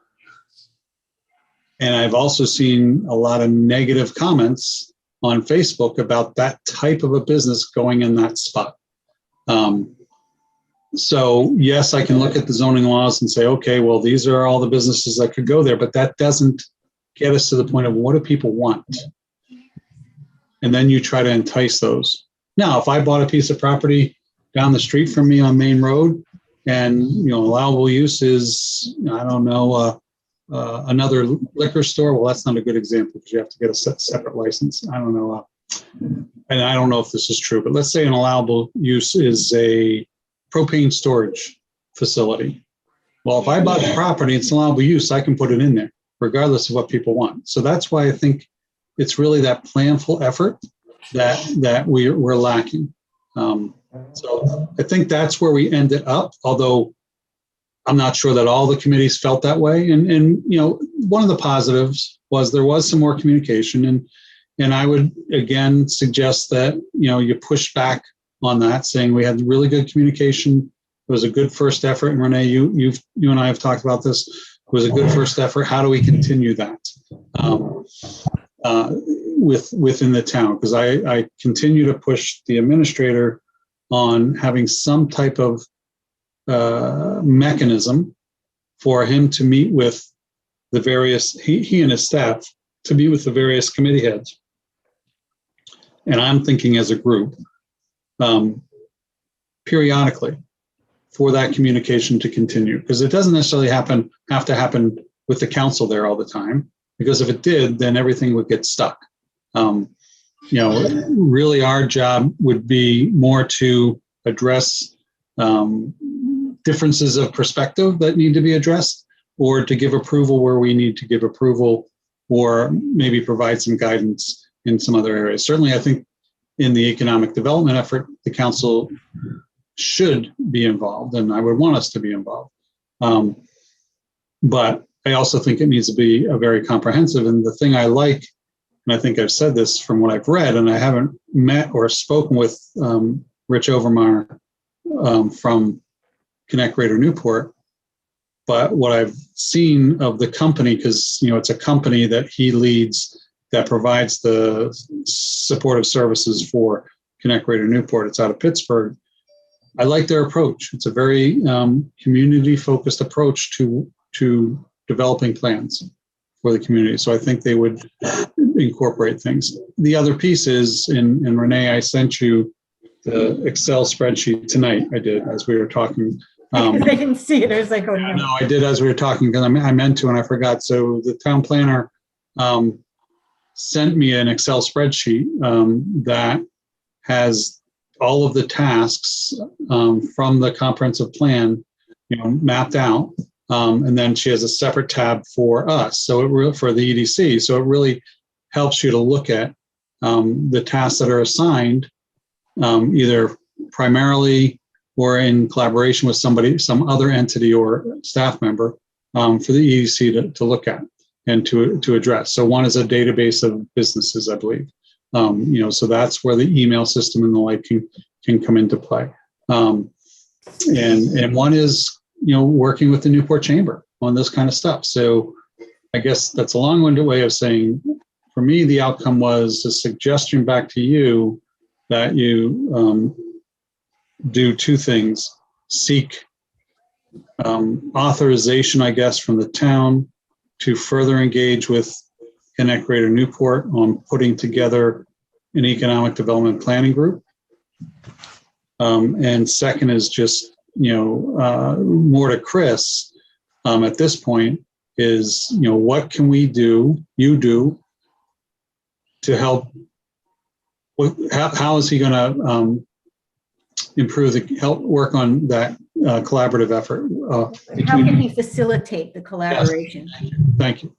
Speaker 2: And I've also seen a lot of negative comments on Facebook about that type of a business going in that spot. So yes, I can look at the zoning laws and say, okay, well, these are all the businesses that could go there, but that doesn't get us to the point of what do people want? And then you try to entice those. Now, if I bought a piece of property down the street from me on Main Road and, allowable use is, I don't know, another liquor store. Well, that's not a good example because you have to get a separate license. I don't know. And I don't know if this is true, but let's say an allowable use is a propane storage facility. Well, if I bought the property, it's allowable use, I can put it in there regardless of what people want. So that's why I think it's really that planful effort that we're lacking. So I think that's where we ended up, although I'm not sure that all the committees felt that way. And one of the positives was there was some more communication. And I would, again, suggest that, you push back on that, saying we had really good communication. It was a good first effort. And Renee, you and I have talked about this. It was a good first effort. How do we continue that within the town? Because I continue to push the administrator on having some type of mechanism for him to meet with the various, he and his staff, to meet with the various committee heads. And I'm thinking as a group, periodically, for that communication to continue, because it doesn't necessarily have to happen with the council there all the time, because if it did, then everything would get stuck. Really our job would be more to address differences of perspective that need to be addressed, or to give approval where we need to give approval, or maybe provide some guidance in some other areas. Certainly, I think in the economic development effort, the council should be involved, and I would want us to be involved. But I also think it needs to be a very comprehensive. And the thing I like, and I think I've said this from what I've read, and I haven't met or spoken with Rich Overmar from Connect Greater Newport, but what I've seen of the company, because it's a company that he leads that provides the supportive services for Connect Greater Newport. It's out of Pittsburgh. I like their approach. It's a very community-focused approach to developing plans for the community. So I think they would incorporate things. The other piece is, and Renee, I sent you the Excel spreadsheet tonight. I did, as we were talking.
Speaker 1: I didn't see it. I was like, oh no.
Speaker 2: No, I did as we were talking, because I meant to and I forgot. So the town planner sent me an Excel spreadsheet that has all of the tasks from the comprehensive plan, mapped out. And then she has a separate tab for us. So for the EDC. So it really helps you to look at the tasks that are assigned, either primarily or in collaboration with some other entity or staff member for the EDC to look at and to address. So one is a database of businesses, I believe. So that's where the email system and the like can come into play. And one is, working with the Newport Chamber on this kind of stuff. So I guess that's a long-winded way of saying, for me, the outcome was a suggestion back to you that you do two things: seek authorization, I guess, from the town to further engage with Connect Greater Newport on putting together an economic development planning group. And second is just, more to Chris at this point is, what can we do, to help? How is he going to help work on that collaborative effort?
Speaker 1: How can he facilitate the collaboration?
Speaker 2: Yes. Thank you.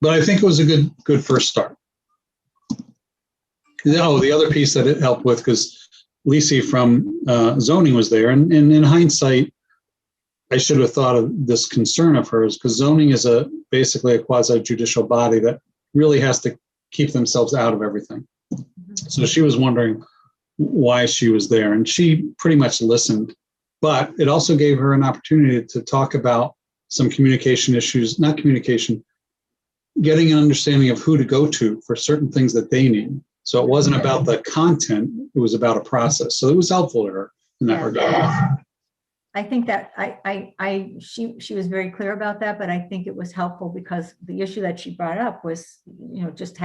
Speaker 2: But I think it was a good first start. The other piece that it helped with, because Lisi from zoning was there, and in hindsight, I should have thought of this concern of hers, because zoning is basically a quasi-judicial body that really has to keep themselves out of everything. So she was wondering why she was there, and she pretty much listened. But it also gave her an opportunity to talk about some communication issues, not communication, getting an understanding of who to go to for certain things that they need. So it wasn't about the content, it was about a process. So it was helpful to her in that regard.
Speaker 1: I think that she was very clear about that, but I think it was helpful because the issue that she brought up was, just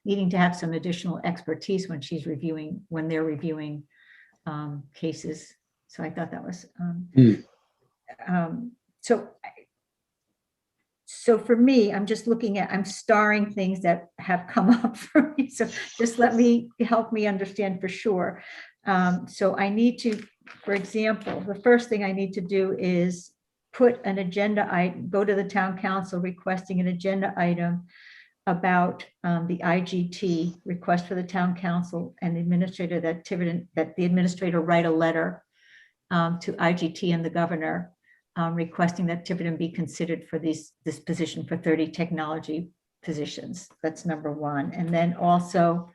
Speaker 1: needing to have some additional expertise when they're reviewing cases. So I thought that was, so for me, I'm just I'm starring things that have come up for me. So just help me understand for sure. So I need to, for example, the first thing I need to do is put an agenda. I go to the town council requesting an agenda item about the IGT request for the town council and the administrator that the administrator write a letter to IGT and the governor requesting that Tiverton be considered for this position for 30 technology positions. That's number one. And then also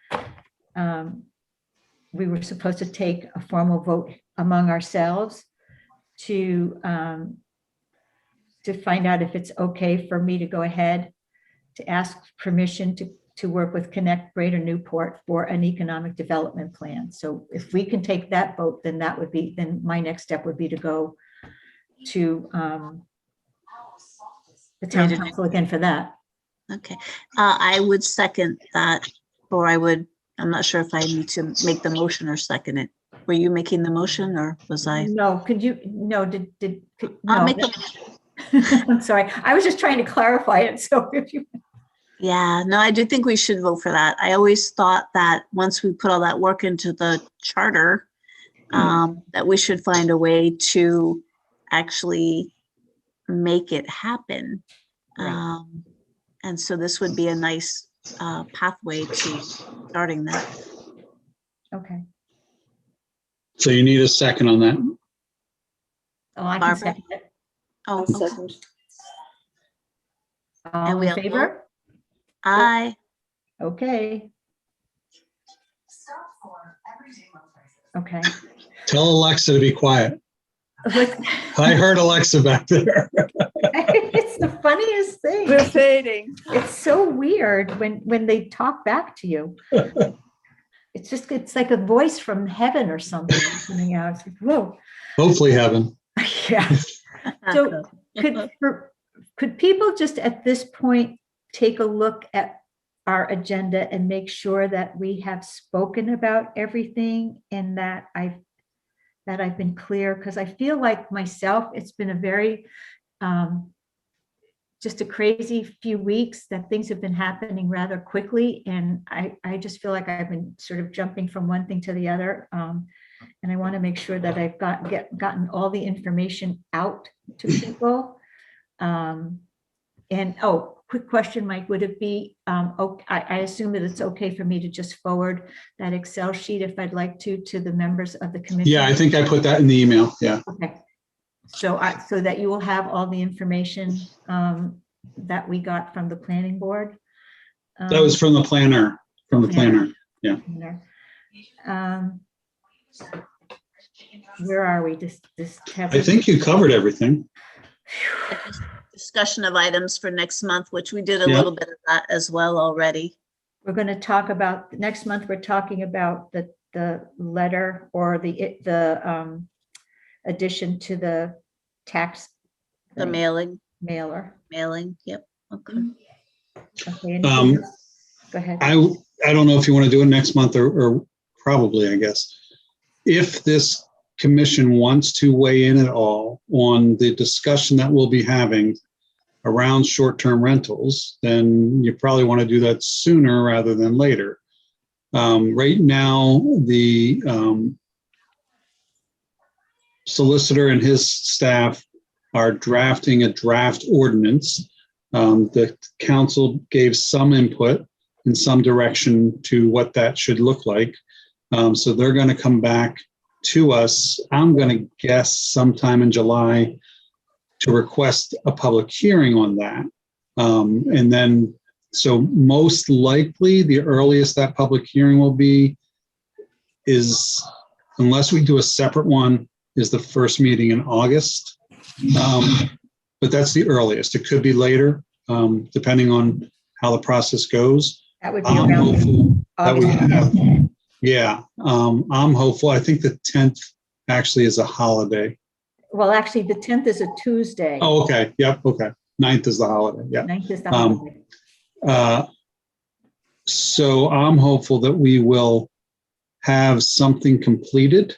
Speaker 1: we were supposed to take a formal vote among ourselves to find out if it's okay for me to go ahead to ask permission to work with Connect Greater Newport for an economic development plan. So if we can take that vote, then my next step would be to go to the town council again for that.
Speaker 4: Okay, I would second that, or I'm not sure if I need to make the motion or second it. Were you making the motion or was I?
Speaker 1: No, could you, no,
Speaker 4: I'll make the motion.
Speaker 1: I'm sorry. I was just trying to clarify it. So if you.
Speaker 4: Yeah, no, I do think we should vote for that. I always thought that once we put all that work into the charter, that we should find a way to actually make it happen.
Speaker 1: Right.
Speaker 4: And so this would be a nice pathway to starting that.
Speaker 1: Okay.
Speaker 2: So you need a second on that?
Speaker 1: Oh, I can
Speaker 4: Barbara?
Speaker 1: second it.
Speaker 4: Oh,
Speaker 3: I'll
Speaker 4: okay.
Speaker 3: second.
Speaker 1: All
Speaker 4: And we
Speaker 1: in
Speaker 4: all
Speaker 1: favor?
Speaker 4: Aye.
Speaker 1: Okay,
Speaker 5: Stop for everyday low prices.
Speaker 1: okay.
Speaker 2: Tell Alexa to be quiet.
Speaker 1: Look,
Speaker 2: I heard Alexa back there.
Speaker 1: it's the funniest thing.
Speaker 3: We're fading.
Speaker 1: It's so weird when they talk back to you. It's like a voice from heaven or something coming out. It's like, whoa.
Speaker 2: Hopefully heaven.
Speaker 1: Yeah. So could people just at this point take a look at our agenda and make sure that we have spoken about everything and that I've been clear? Because I feel like myself, it's been a very just a crazy few weeks that things have been happening rather quickly. And I just feel like I've been sort of jumping from one thing to the other. And I want to make sure that I've gotten all the information out to people. And quick question, Mike, would it be, I assume that it's okay for me to just forward that Excel sheet if I'd like to the members of the commission?
Speaker 2: Yeah, I think I put that in the email. Yeah.
Speaker 1: Okay. So so that you will have all the information that we got from the planning board.
Speaker 2: That was from the planner, Yeah.
Speaker 1: Where are we?
Speaker 2: I think you covered everything.
Speaker 4: Discussion of items for next month, which we did a
Speaker 2: Yeah.
Speaker 4: little bit of that as well already.
Speaker 1: We're going to talk about next month. We're talking about the letter or the addition to the tax.
Speaker 4: The
Speaker 1: thing,
Speaker 4: mailing, yep. Okay.
Speaker 1: Okay. Anything else? Go ahead.
Speaker 2: I don't know if you want to do it next month or probably, I guess. If this commission wants to weigh in at all on the discussion that we'll be having around short-term rentals, then you probably want to do that sooner rather than later. Right now, the solicitor and his staff are drafting a draft ordinance. The council gave some input in some direction to what that should look like. So they're going to come back to us, I'm going to guess sometime in July, to request a public hearing on that. And then, so most likely the earliest that public hearing will be is, unless we do a separate one, is the first meeting in August. But that's the earliest. It could be later, depending on how the process goes.
Speaker 1: That would be
Speaker 2: I'm
Speaker 1: around
Speaker 2: hopeful that we
Speaker 1: August.
Speaker 2: have, yeah, I'm hopeful. I think the 10th actually is a holiday.
Speaker 1: Well, actually, the 10th is a Tuesday.
Speaker 2: Oh, okay. Yep. Okay. 9th is the holiday. Yeah.
Speaker 1: 9th is the holiday.
Speaker 2: So I'm hopeful that we will have something completed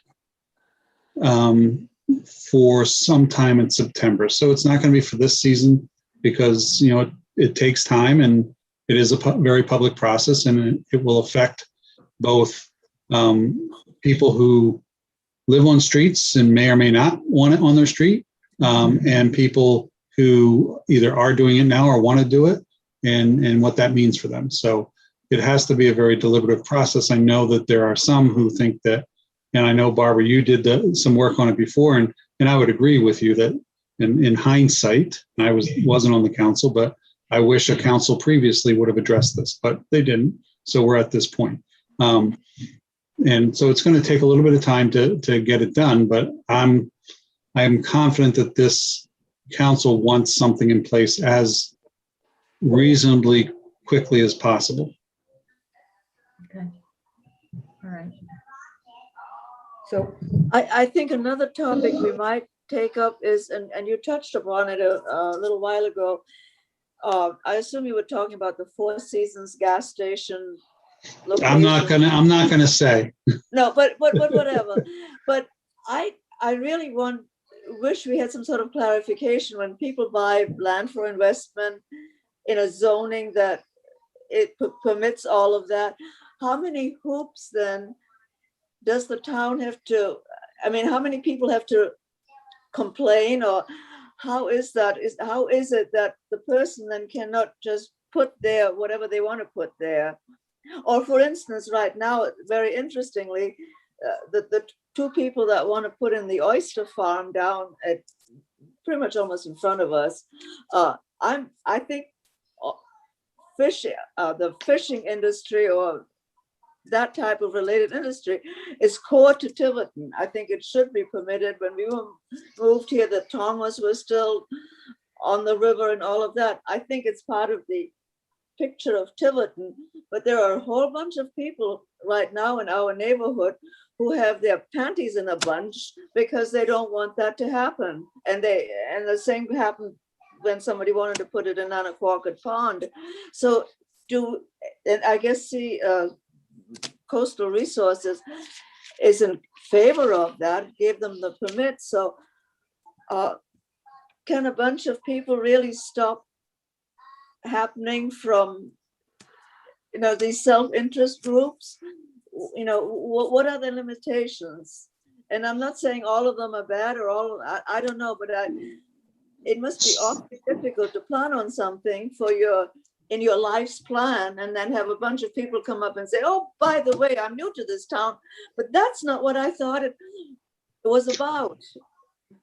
Speaker 2: for sometime in September. So it's not going to be for this season because, you know, it takes time and it is a very public process, and it will affect both people who live on streets and may or may not want it on their street, and people who either are doing it now or want to do it, and what that means for them. So it has to be a very deliberative process. I know that there are some who think that, and I know, Barbara, you did some work on it before, and I would agree with you that in hindsight, and I wasn't on the council, but I wish a council previously would have addressed this, but they didn't. So we're at this point. And so it's going to take a little bit of time to get it done, but I'm confident that this council wants something in place as reasonably quickly as possible.
Speaker 1: Okay. All right. So
Speaker 3: I think another topic we might take up is, and you touched upon it a little while ago. I assume you were talking about the Four Seasons gas station location.
Speaker 2: I'm not gonna say.
Speaker 3: No, but whatever. But I really wish we had some sort of clarification when people buy land for investment in a zoning that it permits all of that. How many hoops then does the town have to? I mean, how many people have to complain, or how is that? How is it that the person then cannot just put there whatever they want to put there? Or for instance, right now, very interestingly, the two people that want to put in the oyster farm down at pretty much almost in front of us, I think the fishing industry or that type of related industry is core to Tiverton. I think it should be permitted. When we moved here, the Tongas were still on the river and all of that. I think it's part of the picture of Tiverton, but there are a whole bunch of people right now in our neighborhood who have their panties in a bunch because they don't want that to happen. And the same happened when somebody wanted to put it in Anaquacket Pond. So and I guess the Coastal Resources is in favor of that, gave them the permit. So can a bunch of people really stop happening from, these self-interest groups? What are the limitations? And I'm not saying all of them are bad or I don't know, but it must be awfully difficult to plan on something in your life's plan and then have a bunch of people come up and say, oh, by the way, I'm new to this town, but that's not what I thought it was about.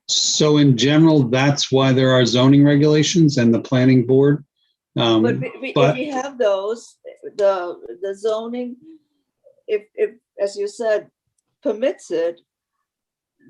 Speaker 2: So in general, that's why there are zoning regulations and the planning board.
Speaker 3: But if we have those, the zoning, if as you said, permits it,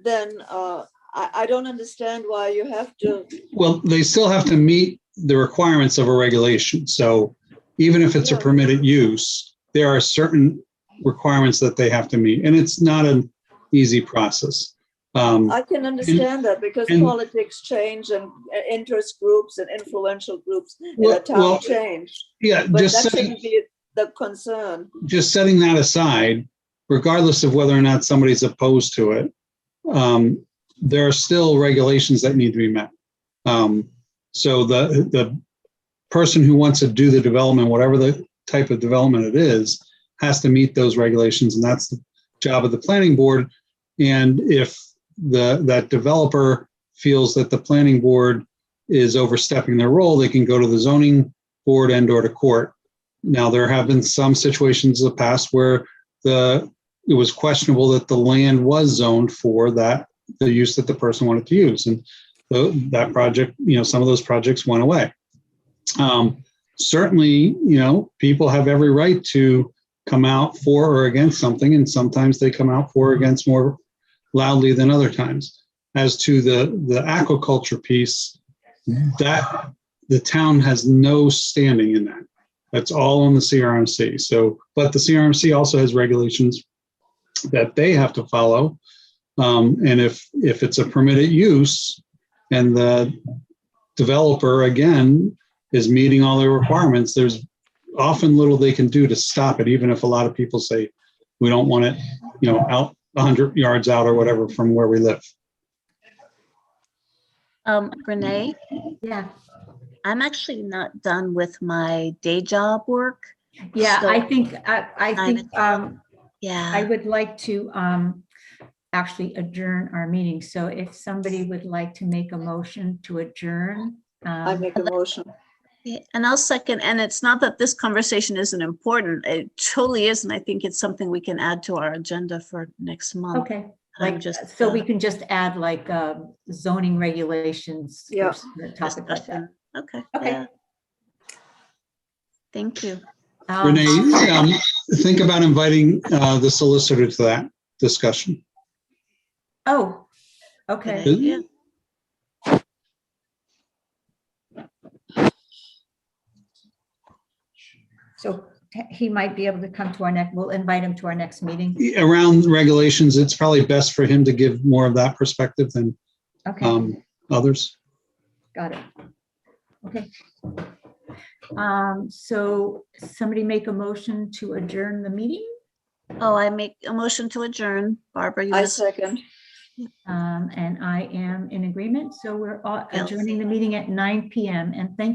Speaker 3: then I don't understand why you have to.
Speaker 2: Well, they still have to meet the requirements of a regulation. So even if it's a permitted use, there are certain requirements that they have to meet. And it's not an easy process.
Speaker 3: I can understand that because politics change and interest groups and influential groups in a town change.
Speaker 2: Yeah,
Speaker 3: but that shouldn't be the concern. Just
Speaker 2: setting that aside, regardless of whether or not somebody's opposed to it, there are still regulations that need to be met. So the person who wants to do the development, whatever the type of development it is, has to meet those regulations, and that's the job of the planning board. And if that developer feels that the planning board is overstepping their role, they can go to the zoning board and or to court. Now, there have been some situations in the past where it was questionable that the land was zoned for the use that the person wanted to use. And that project, some of those projects went away. Certainly, people have every right to come out for or against something, and sometimes they come out for or against more loudly than other times. As to the aquaculture piece, that the town has no standing in that. That's all on the CRMC. So, but the CRMC also has regulations that they have to follow. And if it's a permitted use and the developer, again, is meeting all the requirements, there's often little they can do to stop it, even if a lot of people say, we don't want it, out 100 yards out or whatever from where we live.
Speaker 4: Renee?
Speaker 1: Yeah.
Speaker 4: I'm actually not done with my day job work.
Speaker 1: Yeah,
Speaker 4: so
Speaker 1: I think
Speaker 4: yeah,
Speaker 1: I would like to actually adjourn our meeting. So if somebody would like to make a motion to adjourn.
Speaker 3: I make a motion.
Speaker 4: Yeah, and I'll second. And it's not that this conversation isn't important. It totally is. And I think it's something we can add to our agenda for next month.
Speaker 1: Okay. So we can just add zoning regulations.
Speaker 3: Yeah.
Speaker 1: Topic like that.
Speaker 4: Okay.
Speaker 1: Okay.
Speaker 4: Yeah. Thank you.
Speaker 2: Renee, think about inviting the solicitor to that discussion.
Speaker 1: Oh, okay.
Speaker 4: Yeah.
Speaker 1: So he might be able to come to we'll invite him to our next meeting.
Speaker 2: Around regulations, it's probably best for him to give more of that perspective than others.
Speaker 1: Got it. Okay. So somebody make a motion to adjourn the meeting?
Speaker 4: Oh, I make a motion to adjourn. Barbara, you
Speaker 3: I second.
Speaker 1: And I am in agreement. So we're adjourning the meeting at 9 p.m. And thank